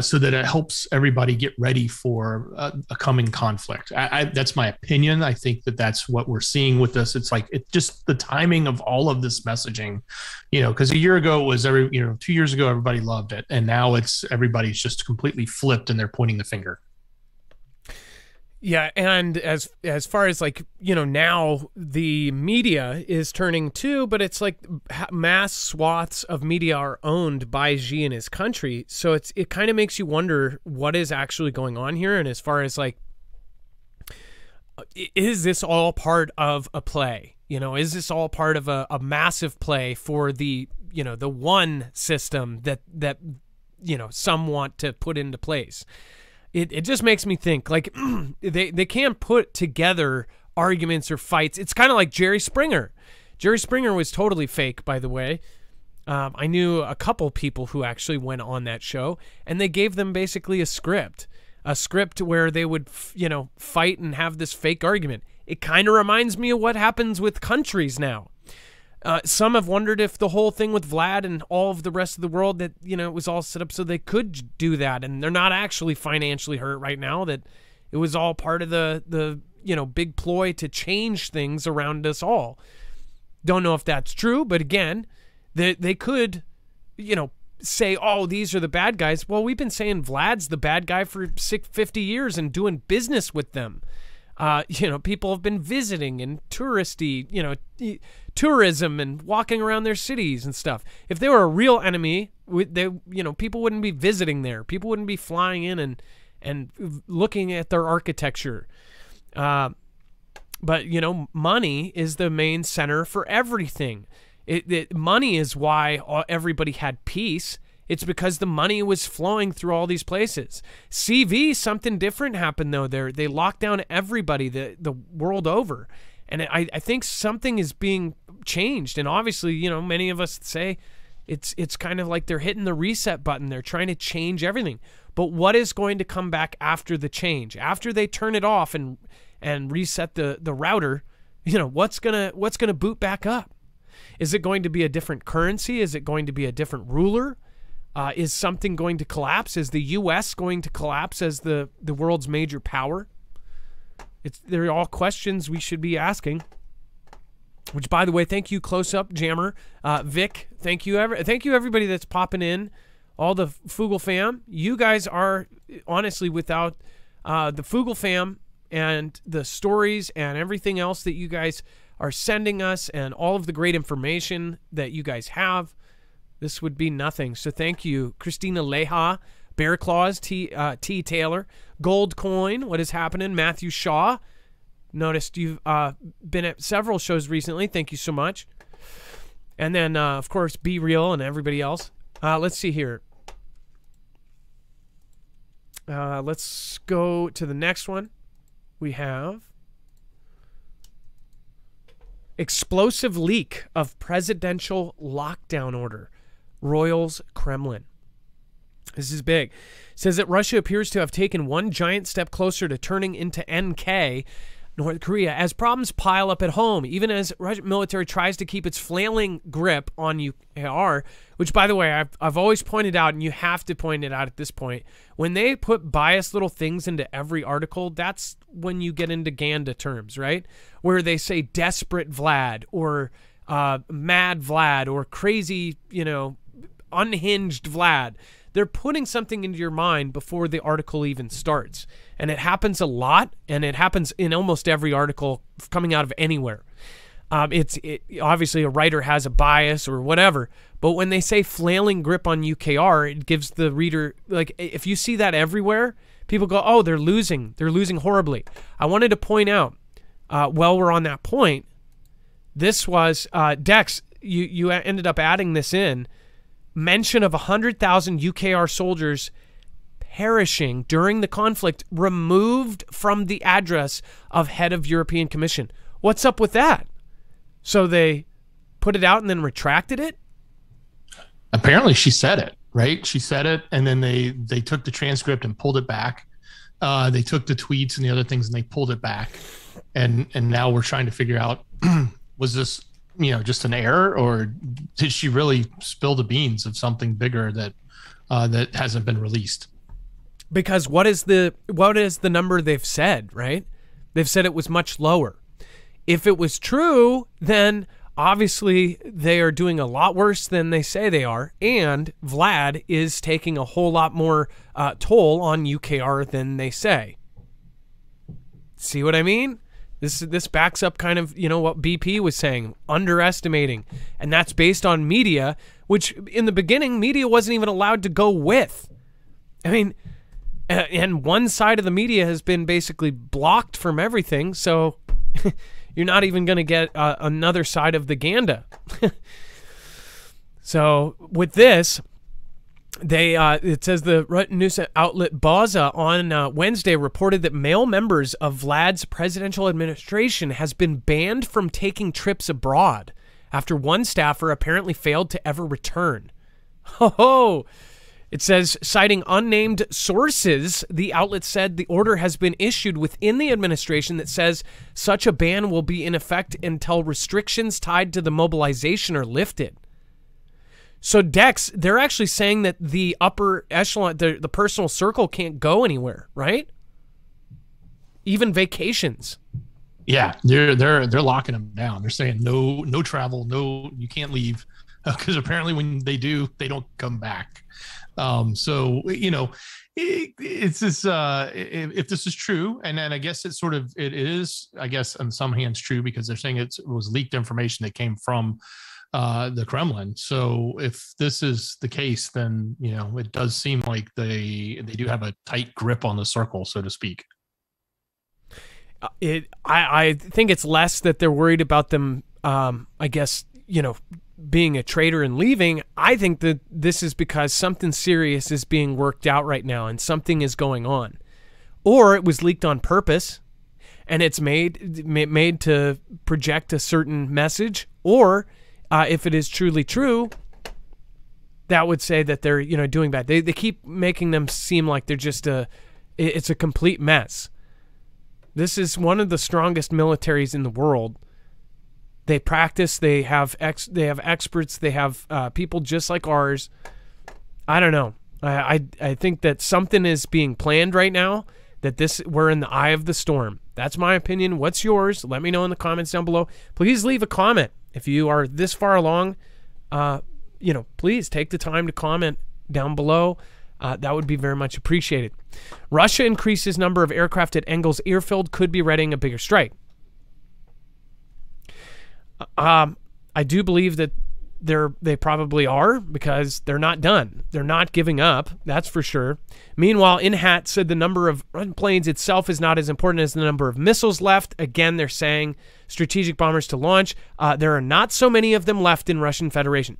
so that it helps everybody get ready for a coming conflict. That's my opinion. I think that's what we're seeing with this. It's like, it's just the timing of all of this messaging, because a year ago it was 2 years ago, everybody loved it. And now everybody's just completely flipped and they're pointing the finger. Yeah, and as far as now the media is turning too, but it's like mass swaths of media are owned by Xi and his country. So it kind of makes you wonder what is actually going on here. And as far as is this all part of a play? Is this all part of a massive play for the one system that some want to put into place? It just makes me think they can't put together arguments or fights. It's kind of like Jerry Springer. Jerry Springer was totally fake, by the way. I knew a couple people who actually went on that show, and they gave them basically a script where they would, fight and have this fake argument. It kind of reminds me of what happens with countries now. Some have wondered if the whole thing with Vlad and all of the rest of the world that, it was all set up so they could do that. And they're not actually financially hurt right now, that it was all part of the big ploy to change things around us all. Don't know if that's true, but again, they could, say, oh, these are the bad guys. Well, we've been saying Vlad's the bad guy for 50 years and doing business with them. People have been visiting and tourism and walking around their cities and stuff. If they were a real enemy, people wouldn't be visiting there. People wouldn't be flying in and looking at their architecture. But money is the main center for everything. Money is why everybody had peace. It's because the money was flowing through all these places. CV, something different happened though. They locked down everybody the world over. And I think something is being changed. And obviously, you know, many of us say it's kind of like they're hitting the reset button. They're trying to change everything. But what is going to come back after the change? After they turn it off and reset the router, you know, what's gonna boot back up? Is it going to be a different currency? Is it going to be a different ruler? Is something going to collapse? Is the U.S. going to collapse as the world's major power? They're all questions we should be asking. Which, by the way, thank you, Close Up Jammer, Vic. Thank you, everybody that's popping in. All the Foogle fam. You guys are honestly without the Foogle fam and the stories and everything else that you guys are sending us and all of the great information that you guys have, this would be nothing. So thank you, Christina Leha, Bear Claws, T. Taylor, Gold Coin, what is happening? Matthew Shaw. Noticed you've been at several shows recently. Thank you so much. And then, of course, Be Real and everybody else. Let's see here. Let's go to the next one. We have explosive leak of presidential lockdown order. Royals Kremlin. This is big. It says that Russia appears to have taken one giant step closer to turning into NK, North Korea, as problems pile up at home, even as Russian military tries to keep its flailing grip on UKR, which, by the way, I've always pointed out, and you have to point it out at this point, when they put biased little things into every article, that's when you get into Ganda terms, right? Where they say desperate Vlad or mad Vlad or crazy, you know, unhinged Vlad. They're putting something into your mind before the article even starts. And it happens a lot, and it happens in almost every article coming out of anywhere. Obviously a writer has a bias or whatever, but when they say flailing grip on UKR, it gives the reader, like, if you see that everywhere, people go, oh, they're losing horribly. I wanted to point out, while we're on that point, this was, Dex, you ended up adding this in, mention of 100,000 UKR soldiers perishing during the conflict removed from the address of head of European Commission. What's up with that? So they put it out and then retracted it? Apparently she said it, right? She said it, and then they took the transcript and pulled it back. They took the tweets and the other things and they pulled it back. And now we're trying to figure out, was this, you know, just an error, or did she really spill the beans of something bigger that that hasn't been released? Because what is the number they've said, right? They've said it was much lower. If it was true, then obviously they are doing a lot worse than they say they are, and Vlad is taking a whole lot more toll on UKR than they say. See what I mean? This backs up kind of, you know, what BP was saying, underestimating. And that's based on media, which in the beginning, media wasn't even allowed to go with. I mean, and one side of the media has been basically blocked from everything, so you're not even going to get another side of the Ganda. So with this, it says the news outlet Baza on Wednesday reported that male members of Vlad's presidential administration has been banned from taking trips abroad after one staffer apparently failed to ever return. Ho! It says, citing unnamed sources, the outlet said the order has been issued within the administration that says such a ban will be in effect until restrictions tied to the mobilization are lifted. So, Dex, they're actually saying that the upper echelon, the personal circle can't go anywhere, right? Even vacations. Yeah, they're locking them down. They're saying no travel, no, you can't leave, because apparently when they do, they don't come back. So, you know, it's this, if this is true, and then I guess it is, I guess, on some hands true, because they're saying it was leaked information that came from the Kremlin. So if this is the case, then, you know, it does seem like they do have a tight grip on the circle, so to speak. I think it's less that they're worried about them, I guess, you know, being a traitor and leaving. I think that this is because something serious is being worked out right now and something is going on. Or it was leaked on purpose and it's made to project a certain message. Or if it is truly true, that would say that they're, doing bad. They keep making them seem like they're just it's a complete mess. This is one of the strongest militaries in the world. They practice. They have experts. They have people just like ours. I don't know. I think that something is being planned right now. That we're in the eye of the storm. That's my opinion. What's yours? Let me know in the comments down below. Please leave a comment if you are this far along. Please take the time to comment down below. That would be very much appreciated. Russia increases number of aircraft at Engels airfield, could be readying a bigger strike. I do believe that they probably are, because they're not done. They're not giving up, that's for sure. Meanwhile, INHAT said the number of planes itself is not as important as the number of missiles left. Again, they're saying strategic bombers to launch. There are not so many of them left in Russian Federation.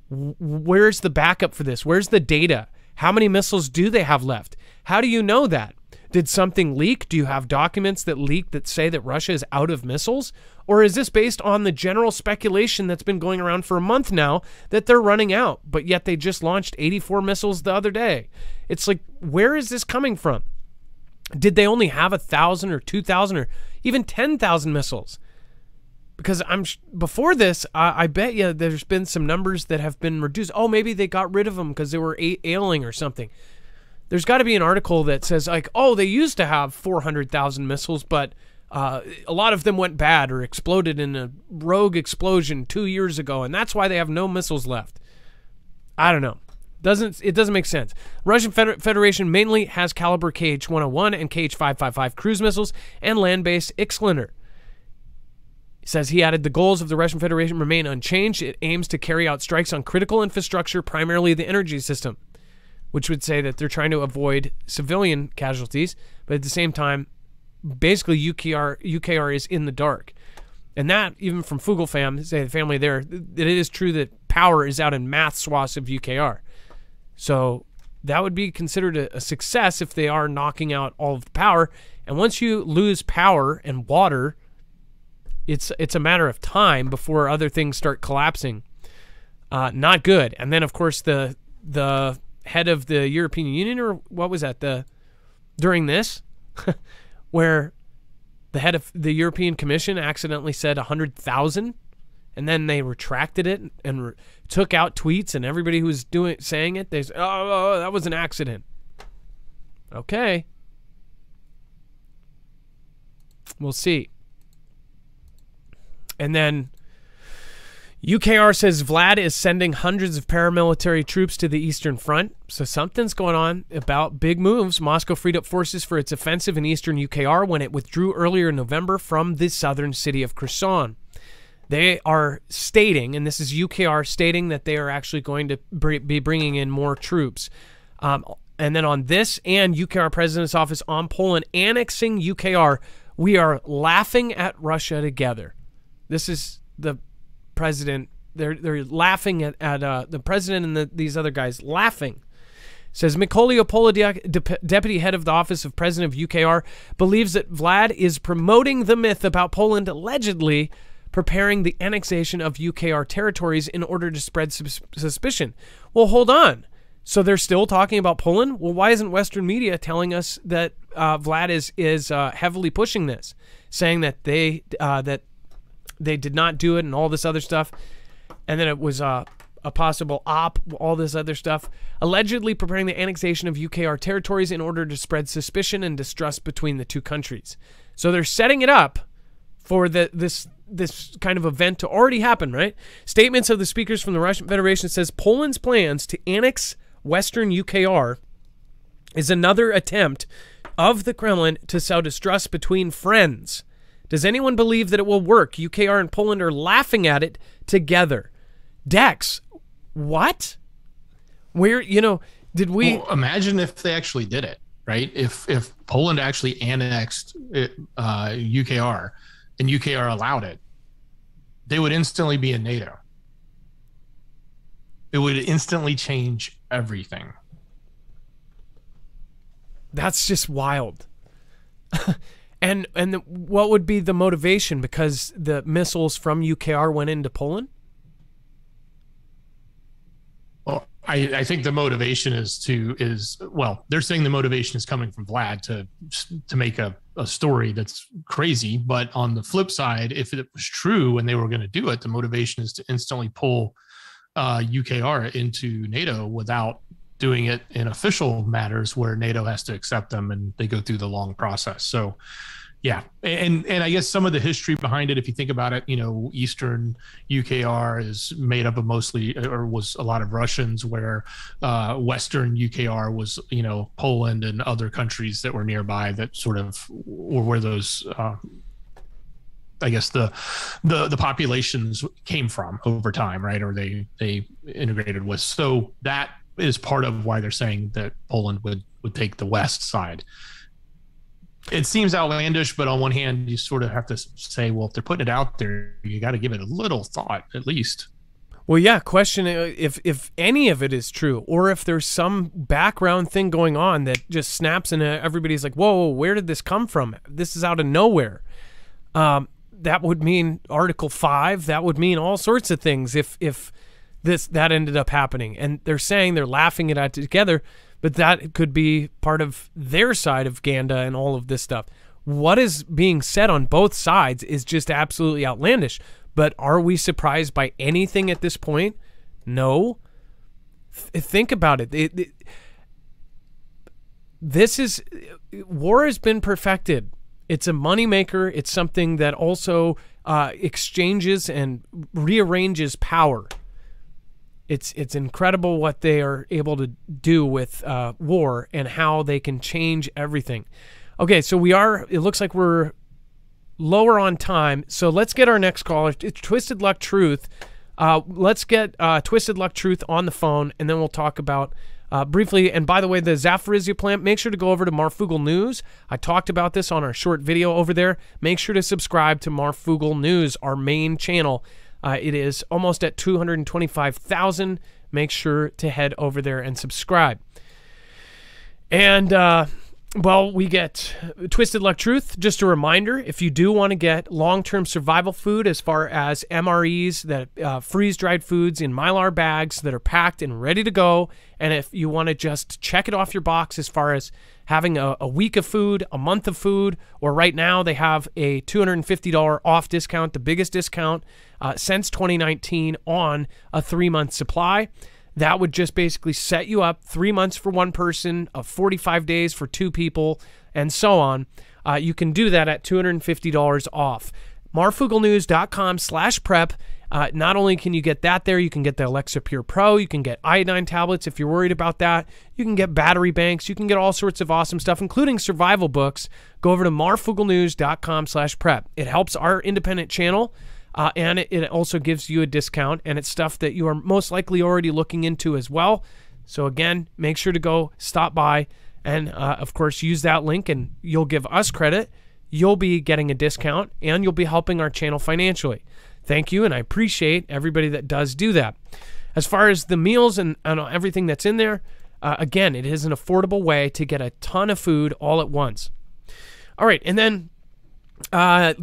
Where's the backup for this? Where's the data? How many missiles do they have left? How do you know that? Did something leak? Do you have documents that leak that say that Russia is out of missiles? Or is this based on the general speculation that's been going around for a month now that they're running out, but yet they just launched 84 missiles the other day? It's like, where is this coming from? Did they only have 1,000 or 2,000 or even 10,000 missiles? Because before this, I bet you there's been some numbers that have been reduced. Oh, maybe they got rid of them because they were ailing or something. There's got to be an article that says, like, oh, they used to have 400,000 missiles, but a lot of them went bad or exploded in a rogue explosion 2 years ago, and that's why they have no missiles left. I don't know. It doesn't make sense. Russian Federation mainly has caliber KH-101 and KH-555 cruise missiles and land-based Ixlander. He says he added the goals of the Russian Federation remain unchanged. It aims to carry out strikes on critical infrastructure, primarily the energy system, which would say that they're trying to avoid civilian casualties, but at the same time, basically UKR is in the dark. And that, even from Foogle the family there, it is true that power is out in mass swaths of UKR. So that would be considered a success if they are knocking out all of the power. And once you lose power and water, it's a matter of time before other things start collapsing. Not good. And then, of course, the head of the European Union, or what was that? During this, where the head of the European Commission accidentally said 100,000, and then they retracted it and took out tweets, and everybody who was saying it, they said, oh, that was an accident. Okay. We'll see. And then UKR says Vlad is sending hundreds of paramilitary troops to the Eastern Front. So something's going on about big moves. Moscow freed up forces for its offensive in Eastern UKR when it withdrew earlier in November from the southern city of Kherson. They are stating, and this is UKR stating, that they are actually going to be bringing in more troops. And then on this and UKR President's Office on Poland annexing UKR, we are laughing at Russia together. This is the president. They're laughing at the president and these other guys laughing. Says Mykola Poladiak, deputy head of the office of president of UKR, believes that Vlad is promoting the myth about Poland allegedly preparing the annexation of UKR territories in order to spread suspicion. Well, hold on. So they're still talking about Poland? Well, why isn't Western media telling us that Vlad is heavily pushing this, saying that they did not do it and all this other stuff, and then it was a possible all this other stuff, allegedly preparing the annexation of UKR territories in order to spread suspicion and distrust between the two countries. So they're setting it up for this kind of event to already happen, right? Statements of the speakers from the Russian Federation says Poland's plans to annex Western UKR is another attempt of the Kremlin to sow distrust between friends. Does anyone believe that it will work? UKR and Poland are laughing at it together. Dex, what? Where, did we... Well, imagine if they actually did it, right? If Poland actually annexed UKR and UKR allowed it, they would instantly be in NATO. It would instantly change everything. That's just wild. And what would be the motivation? Because the missiles from UKR went into Poland? Well, I think the motivation is well, they're saying the motivation is coming from Vlad to make a story that's crazy. But on the flip side, if it was true and they were going to do it, the motivation is to instantly pull UKR into NATO without doing it in official matters where NATO has to accept them and they go through the long process. So yeah. And I guess some of the history behind it, if you think about it, Eastern UKR is made up of mostly, or was a lot of Russians, where Western UKR was, Poland and other countries that were nearby that sort of were where those, I guess the populations came from over time, right? Or they integrated with. So that is part of why they're saying that Poland would take the west side. It seems outlandish, but on one hand, you sort of have to say, well, if they're putting it out there, you got to give it a little thought, at least. Well, yeah, question if any of it is true, or if there's some background thing going on that just snaps and everybody's like, whoa, where did this come from? This is out of nowhere. That would mean Article 5. That would mean all sorts of things if that ended up happening. And they're saying they're laughing it at together, but that could be part of their side of Ganda and all of this stuff. What is being said on both sides is just absolutely outlandish. But are we surprised by anything at this point? No. Think about it. War has been perfected. It's a moneymaker. It's something that also exchanges and rearranges power. It's incredible what they are able to do with war and how they can change everything. Okay, so it looks like we're lower on time, so let's get our next caller. It's Twisted Luck Truth. Let's get Twisted Luck Truth on the phone, and then we'll talk about briefly. And by the way, the Zaporizhzhia plant, make sure to go over to Marfoogle News. I talked about this on our short video over there. Make sure to subscribe to Marfoogle News, our main channel. It is almost at 225,000. Make sure to head over there and subscribe. And, we get Twisted Luck Truth. Just a reminder, if you do want to get long-term survival food as far as MREs, that freeze-dried foods in Mylar bags that are packed and ready to go, and if you want to just check it off your box as far as having a week of food, a month of food, or right now they have a $250 off discount, the biggest discount since 2019 on a 3-month supply. That would just basically set you up 3 months for one person, 45 days for 2 people, and so on. You can do that at $250 off. Marfooglenews.com/prep. Not only can you get that there, you can get the Alexa Pure Pro, you can get iodine tablets if you're worried about that, you can get battery banks, you can get all sorts of awesome stuff, including survival books. Go over to marfooglenews.com/prep. It helps our independent channel, and it also gives you a discount, and it's stuff that you are most likely already looking into as well. So again, make sure to go stop by and, of course, use that link, and you'll give us credit. You'll be getting a discount, and you'll be helping our channel financially. Thank you, and I appreciate everybody that does do that. As far as the meals and everything that's in there, again, it is an affordable way to get a ton of food all at once. All right, and then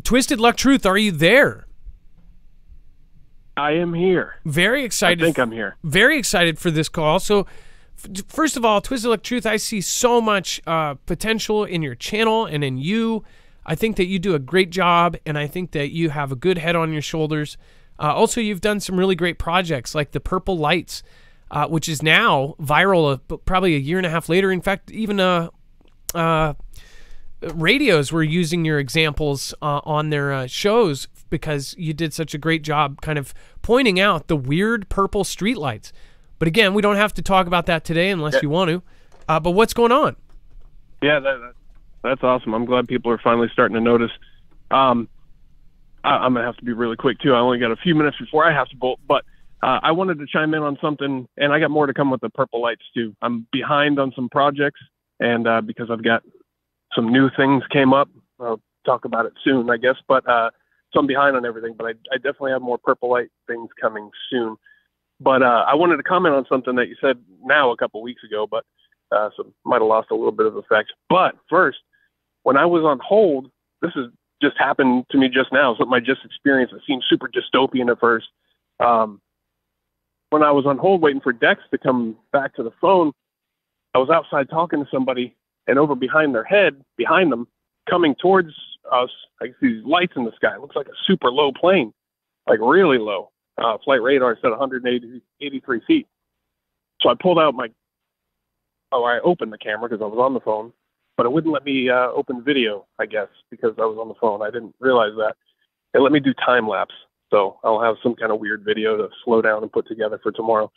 Twisted Luck Truth, are you there? I am here. Very excited. I think I'm here. Very excited for this call. So, first of all, Twisted Luck Truth, I see so much potential in your channel and in you. I think that you do a great job, and I think that you have a good head on your shoulders. Also, you've done some really great projects like the Purple Lights, which is now viral probably a year and a half later. In fact, even radios were using your examples on their shows because you did such a great job kind of pointing out the weird purple streetlights. But again, we don't have to talk about that today unless you want to. But what's going on? Yeah, that's awesome. I'm glad people are finally starting to notice. I'm going to have to be really quick, too. I only got a few minutes before I have to bolt. But I wanted to chime in on something, and I got more to come with the Purple Lights, too. I'm behind on some projects, and because I've got some new things came up. I'll talk about it soon, I guess. But so I'm behind on everything, but I definitely have more Purple Light things coming soon. But I wanted to comment on something that you said now a couple weeks ago, but so might have lost a little bit of effect. But first, when I was on hold, this is just happened to me just now, something I just experienced. It seemed super dystopian at first. When I was on hold waiting for Dex to come back to the phone, I was outside talking to somebody, and over behind them, coming towards us, I see these lights in the sky. It looks like a super low plane, like really low. Flight radar said 183 feet. So I pulled out I opened the camera because I was on the phone, but it wouldn't let me open video, I guess, because I was on the phone. I didn't realize that. It let me do time lapse. So I'll have some kind of weird video to slow down and put together for tomorrow.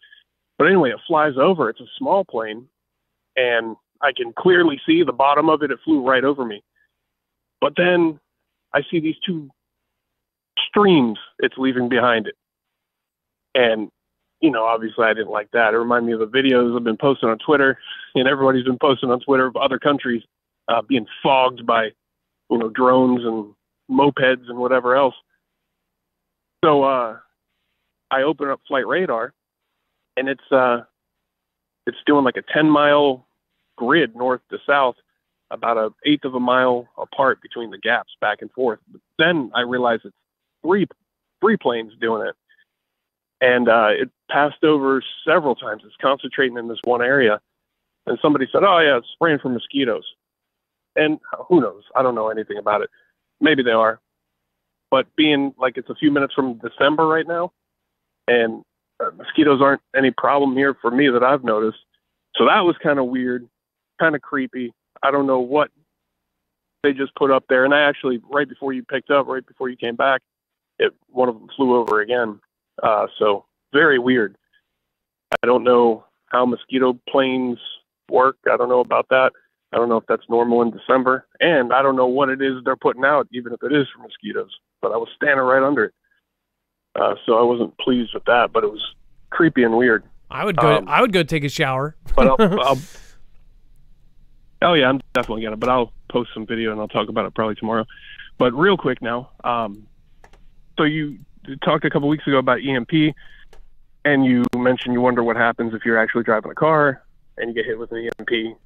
But anyway, it flies over. It's a small plane, and I can clearly see the bottom of it. It flew right over me. But then I see these two streams it's leaving behind it. And, obviously I didn't like that. It reminded me of the videos I've been posting on Twitter, and everybody's been posting on Twitter of other countries being fogged by, drones and mopeds and whatever else. So I open up flight radar, and it's doing like a 10-mile grid north to south, about an eighth of a mile apart between the gaps back and forth. But then I realized it's three planes doing it. And it passed over several times. It's concentrating in this one area. And somebody said, oh, yeah, it's spraying for mosquitoes. And who knows? I don't know anything about it. Maybe they are. But being like it's a few minutes from December right now, and mosquitoes aren't any problem here for me that I've noticed. So that was kind of weird, kind of creepy. I don't know what they just put up there. And I actually, right before you came back, one of them flew over again. So very weird. I don't know how mosquito planes work. I don't know about that. I don't know if that's normal in December, and I don't know what it is they're putting out, even if it is for mosquitoes, but I was standing right under it. So I wasn't pleased with that, but it was creepy and weird. I would go take a shower. But oh yeah, I'm definitely gonna, but I'll post some video and I'll talk about it probably tomorrow. But real quick now, so you talked a couple weeks ago about EMP, and you mentioned you wonder what happens if you're actually driving a car and you get hit with an EMP.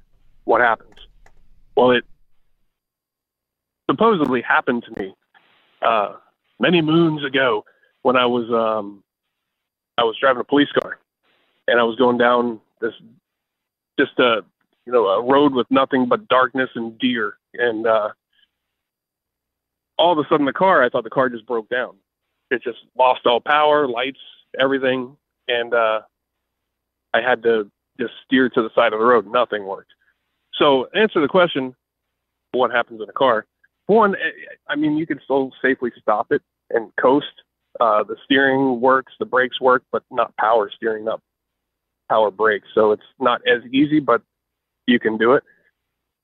What happens? Well, it supposedly happened to me many moons ago when I was driving a police car, and I was going down this a road with nothing but darkness and deer, and all of a sudden I thought the car just broke down. It just lost all power, lights, everything, and I had to just steer to the side of the road. Nothing worked. So answer the question, what happens in a car? One, I mean, you can still safely stop it and coast. The steering works, the brakes work, but not power steering, not power brakes. So it's not as easy, but you can do it.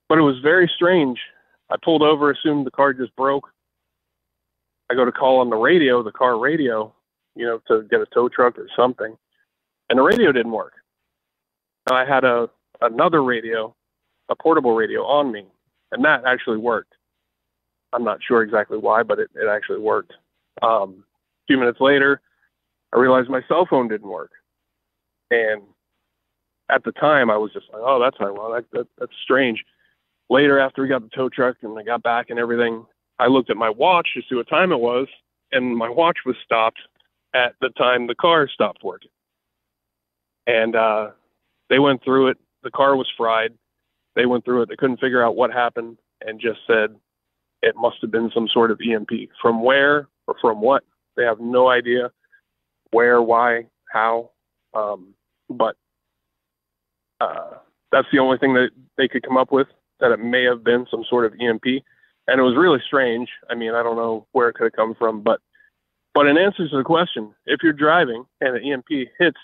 But it was very strange. I pulled over, assumed the car just broke. I go to call on the radio, the car radio, to get a tow truck or something. And the radio didn't work. And I had another radio, a portable radio on me, and that actually worked. I'm not sure exactly why, but it actually worked. A few minutes later, I realized my cell phone didn't work. And at the time, I was just like, oh, that's ironic. That's strange. Later, after we got the tow truck and I got back and everything, I looked at my watch to see what time it was, and my watch was stopped at the time the car stopped working. And they went through it. The car was fried. They went through it. They couldn't figure out what happened and just said it must have been some sort of EMP. From where or from what? They have no idea where, why, how. But that's the only thing that they could come up with, that it may have been some sort of EMP. And it was really strange. I mean, I don't know where it could have come from, but in answer to the question, if you're driving and an EMP hits,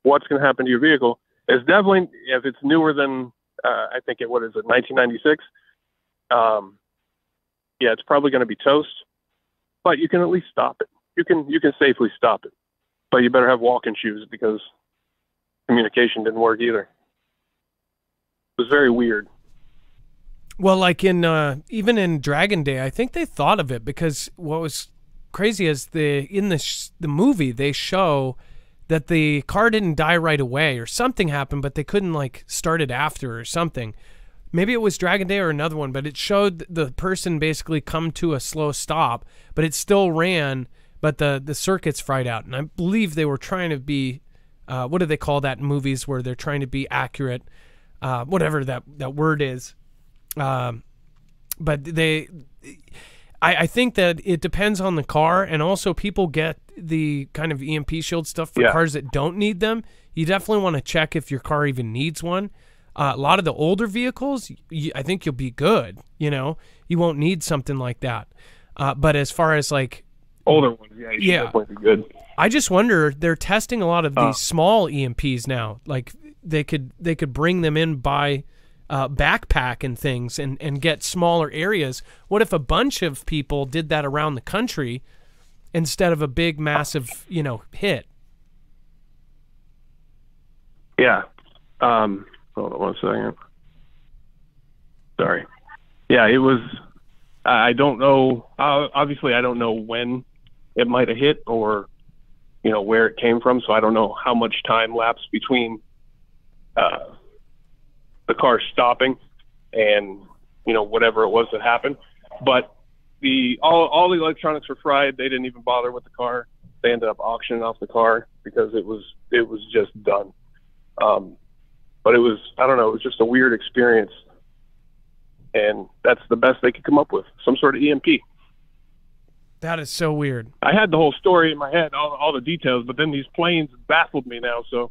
what's going to happen to your vehicle? It's definitely, if it's newer than, I think 1996? Yeah, it's probably going to be toast, but you can at least stop it. You can safely stop it, but you better have walking shoes because communication didn't work either. It was very weird. Well, like even in Dragon Day, I think they thought of it, because what was crazy is in the movie they show that the car didn't die right away or something happened, but they couldn't like start it after or something. Maybe it was Dragon Day or another one, but it showed the person basically come to a slow stop, but it still ran, but the circuits fried out. And I believe they were trying to be, what do they call that in movies where they're trying to be accurate, whatever that word is. But I think that it depends on the car, and also people get the kind of EMP shield stuff for cars that don't need them. You definitely want to check if your car even needs one. A lot of the older vehicles, I think you'll be good. You know, you won't need something like that. But as far as like older ones, you should definitely be good. I just wonder, they're testing a lot of these small EMPs now. Like they could bring them in by backpack and things and get smaller areas. What if a bunch of people did that around the country instead of a big, massive, hit? Yeah. Hold on one second. Sorry. Yeah, it was, I don't know. Obviously, I don't know when it might have hit or, where it came from. So I don't know how much time lapsed between the car stopping and, whatever it was that happened. But all the electronics were fried. They didn't even bother with the car. They ended up auctioning off the car because it was just done. But it was, I don't know, it was just a weird experience. And that's the best they could come up with, some sort of EMP. That is so weird. I had the whole story in my head, all the details, but then these planes baffled me now, so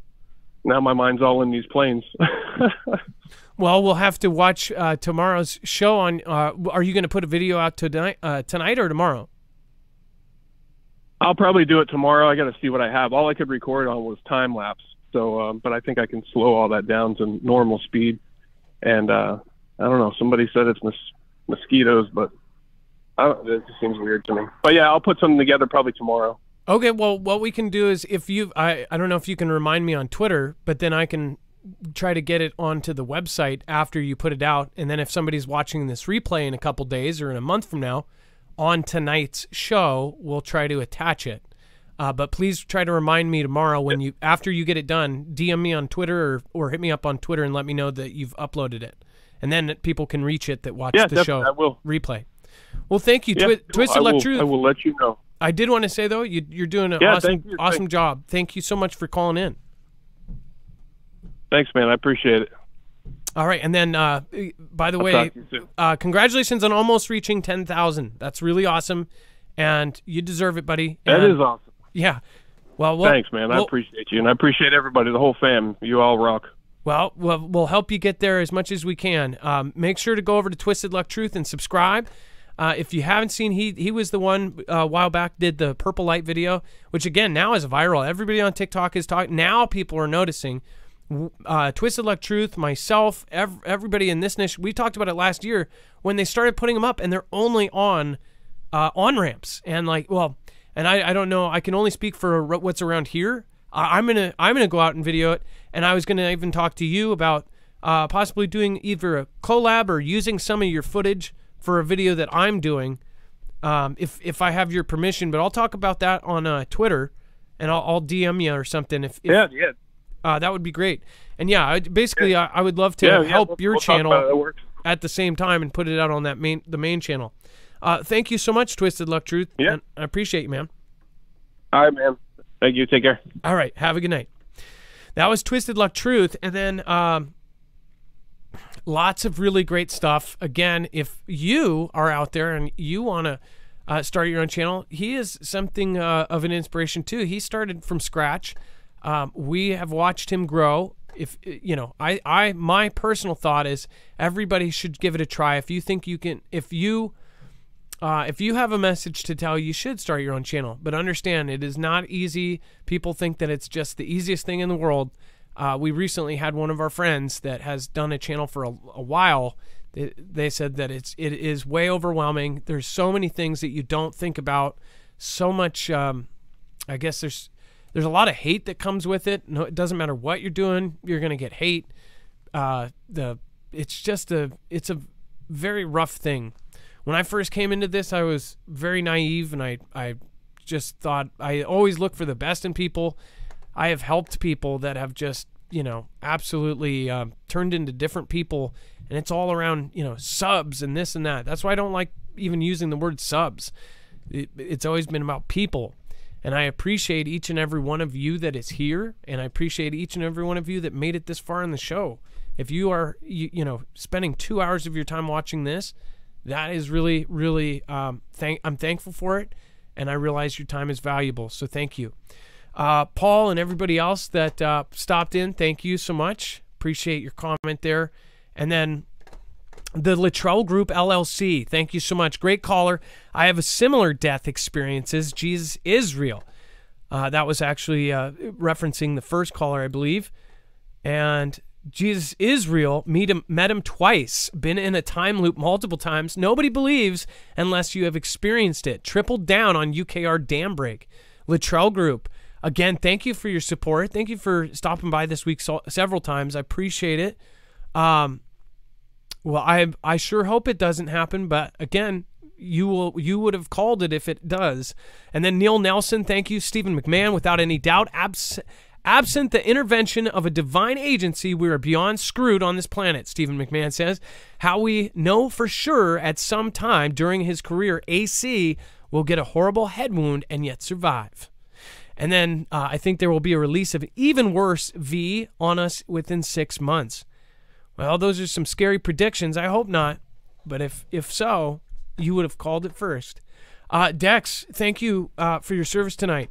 now my mind's all in these planes. Well, we'll have to watch tomorrow's show on, are you going to put a video out tonight or tomorrow? I'll probably do it tomorrow. I got to see what I have. All I could record on was time lapse. So, but I think I can slow all that down to normal speed. And I don't know. Somebody said it's mosquitoes, but it just seems weird to me. But yeah, I'll put something together probably tomorrow. Okay. Well, what we can do is I don't know if you can remind me on Twitter, but then I can try to get it onto the website after you put it out. And then if somebody's watching this replay in a couple days or in a month from now on tonight's show, we'll try to attach it. But please try to remind me tomorrow after you get it done, DM me on Twitter or hit me up on Twitter and let me know that you've uploaded it. And then people can reach it that watch the show I will. Replay. Well, thank you, cool. Twisted Luck Truth. I will let you know. I did want to say, though, you're doing an awesome job. Thank you so much for calling in. Thanks, man. I appreciate it. All right. And then, by the way, congratulations on almost reaching 10,000. That's really awesome. And you deserve it, buddy. That is awesome. Yeah. Well, thanks, man. I appreciate you, and I appreciate everybody, the whole fam. You all rock. Well, we'll help you get there as much as we can. Make sure to go over to Twisted Luck Truth and subscribe. If you haven't seen, he was the one a while back did the purple light video, which again now is viral. Everybody on TikTok is talking. Now people are noticing. Twisted Luck Truth, myself, everybody in this niche. We talked about it last year when they started putting them up, and they're only on ramps and And I don't know. I can only speak for what's around here. I'm gonna go out and video it, and I was gonna even talk to you about possibly doing either a collab or using some of your footage for a video that I'm doing, if I have your permission. But I'll talk about that on Twitter, and I'll DM you or something. If that would be great. And yeah, I would love to help your channel at the same time and put it out on the main channel. Thank you so much, Twisted Luck Truth. Yeah. And I appreciate you, man. All right, man. Thank you. Take care. All right. Have a good night. That was Twisted Luck Truth. And then lots of really great stuff. Again, if you are out there and you want to start your own channel, he is something of an inspiration too. He started from scratch. We have watched him grow. If my personal thought is everybody should give it a try. If you think you can, if you have a message to tell, you should start your own channel. But understand, it is not easy. People think that it's just the easiest thing in the world. We recently had one of our friends that has done a channel for a while. They said that it is way overwhelming. There's so many things that you don't think about. So much. I guess there's a lot of hate that comes with it. No, it doesn't matter what you're doing, you're gonna get hate. It's a very rough thing. When I first came into this, I was very naive, and I just thought I always look for the best in people. I have helped people that have just, absolutely turned into different people, and it's all around, subs and this and that. That's why I don't like even using the word subs. It's always been about people, and I appreciate each and every one of you that is here, and I appreciate each and every one of you that made it this far in the show. If you are, spending 2 hours of your time watching this, that is really, really, I'm thankful for it, and I realize your time is valuable, so thank you. Paul and everybody else that stopped in, thank you so much. Appreciate your comment there. And then the Luttrell Group LLC, thank you so much. Great caller. I have a similar death experiences. Jesus is real. That was actually referencing the first caller, I believe. And Jesus is real. Met him twice. Been in a time loop multiple times. Nobody believes unless you have experienced it. Tripled down on UKR dam break. Luttrell Group. Again, thank you for your support. Thank you for stopping by this week several times. I appreciate it. Well, I sure hope it doesn't happen, but again, you would have called it if it does. And then Neil Nelson, thank you. Stephen McMahon, without any doubt, absent the intervention of a divine agency, we are beyond screwed on this planet, Stephen McMahon says. How we know for sure at some time during his career, AC will get a horrible head wound and yet survive. And then I think there will be a release of even worse V on us within 6 months. Well, those are some scary predictions. I hope not. But if so, you would have called it first. Dex, thank you for your service tonight.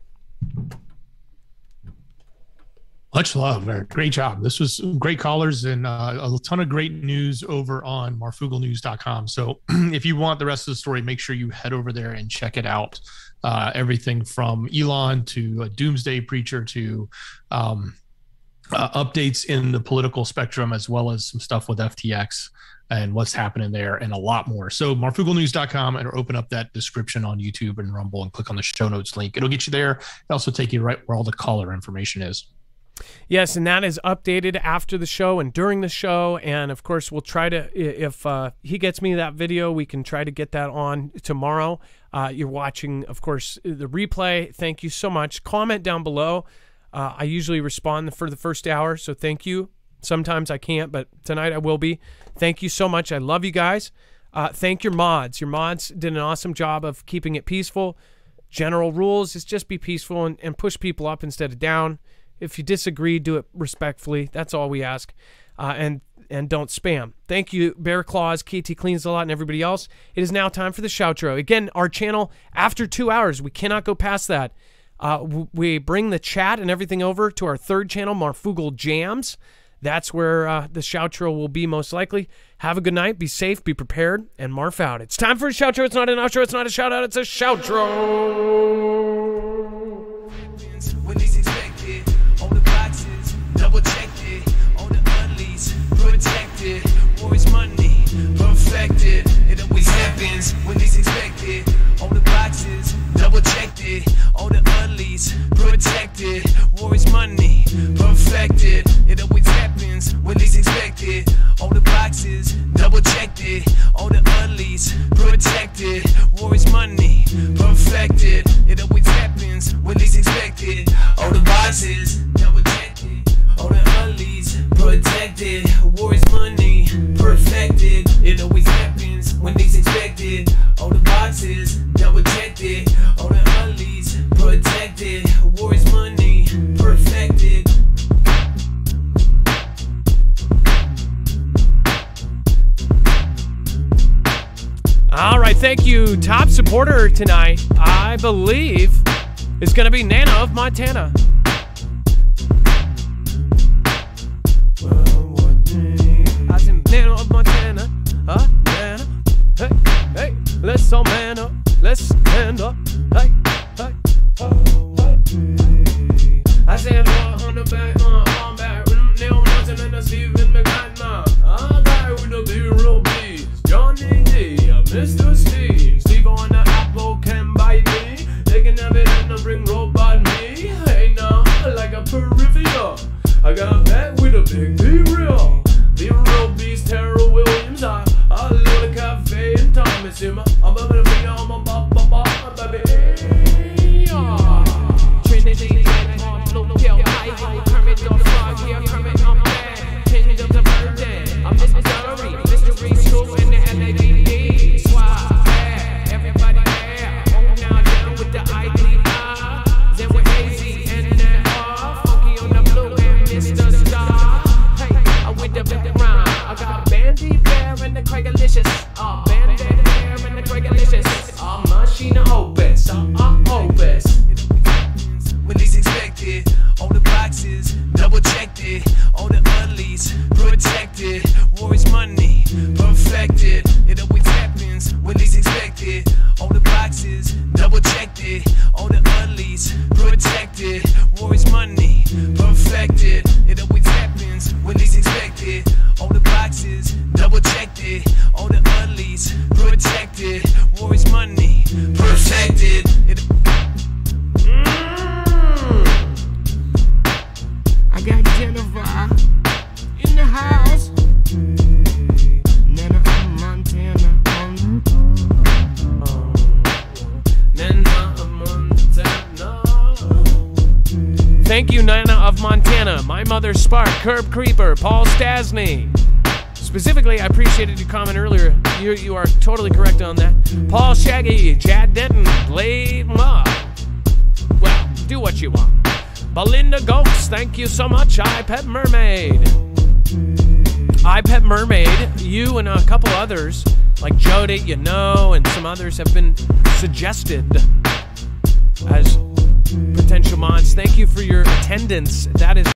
Much love, Eric. Great job. This was great callers and a ton of great news over on marfooglenews.com. So if you want the rest of the story, make sure you head over there and check it out. Everything from Elon to a doomsday preacher to updates in the political spectrum, as well as some stuff with FTX and what's happening there and a lot more. So marfooglenews.com, and open up that description on YouTube and Rumble and click on the show notes link. It'll get you there. It'll also take you right where all the caller information is. Yes, and that is updated after the show and during the show. And, of course, we'll try to, if he gets me that video, we can try to get that on tomorrow. You're watching, of course, the replay. Thank you so much. Comment down below. I usually respond for the first hour, so thank you. Sometimes I can't, but tonight I will be. Thank you so much. I love you guys. Thank your mods. Your mods did an awesome job of keeping it peaceful. General rules is just be peaceful and push people up instead of down. If you disagree, do it respectfully. That's all we ask. And don't spam. Thank you, Bear Claws, KT Cleans a Lot, and everybody else. It is now time for the shoutro. Again, our channel, after 2 hours, we cannot go past that. We bring the chat and everything over to our third channel, Marfoogle Jams. That's where the shoutro will be most likely. Have a good night. Be safe. Be prepared. And Marf out. It's time for a shoutro. It's not an outro. It's not a shout out. It's a shoutro. When least expected, on the boxes, double checked it, on the unleashed, protected, warriors money, perfected. It always happens when least expected, on the boxes, double checked it, on the unleashed, protected, warriors money, perfected. It always happens when least expected, on the boxes, double checked it, on the unleashed, protected, warriors money, perfected. It always happens when least expected, on the boxes, double checked it, on the unleashed, protected, warriors money, perfected. It always happens when least expected, on the boxes, double checked it, on the unleashed, protected, warriors money, perfected. All right, thank you. Top supporter tonight, I believe, is going to be Nana of Montana. I said Nana of Montana. Huh? Nana. Hey, hey, let's all man up. Let's stand up. Hey, hey. I said, on the back, on back. Neil Nelson and the Stephen McMahon. I'm back with the big real bees. Johnny D, Mr. Steve. Steve on the apple can bite me. They can have it and bring robot me. Hey now, like a peripheral. I got back with a big B-real. The real beast, Tara Williams. I love the cafe and Thomas in my. I'm a bit of a on my baby. Trinity, no, and the Craigalicious. Band-aid hair and the Craigalicious. Machina opus, opus. When least expected, all the boxes, double checked it. All the unleashed, protected. War is money, perfected. It always happens when least expected. All the boxes, double checked it. All the unleashed, protected. War is money, perfected. It always happens when least expected. All the boxes, double checked it. All the unleashed, protected. War is money, perfected. I got Jennifer in the house. Nana of Montana. Thank you, Nana of Montana, My Mother Spark, Curb Creeper, Paul Stasny. Specifically, I appreciated your comment earlier. You are totally correct on that. Paul Shaggy, Chad Denton, Blade Ma. Well, do what you want. Belinda Gokes, thank you so much. iPet Mermaid. iPet Mermaid, you and a couple others, like Jody, and some others have been suggested as potential mods. Thank you for your attendance. That is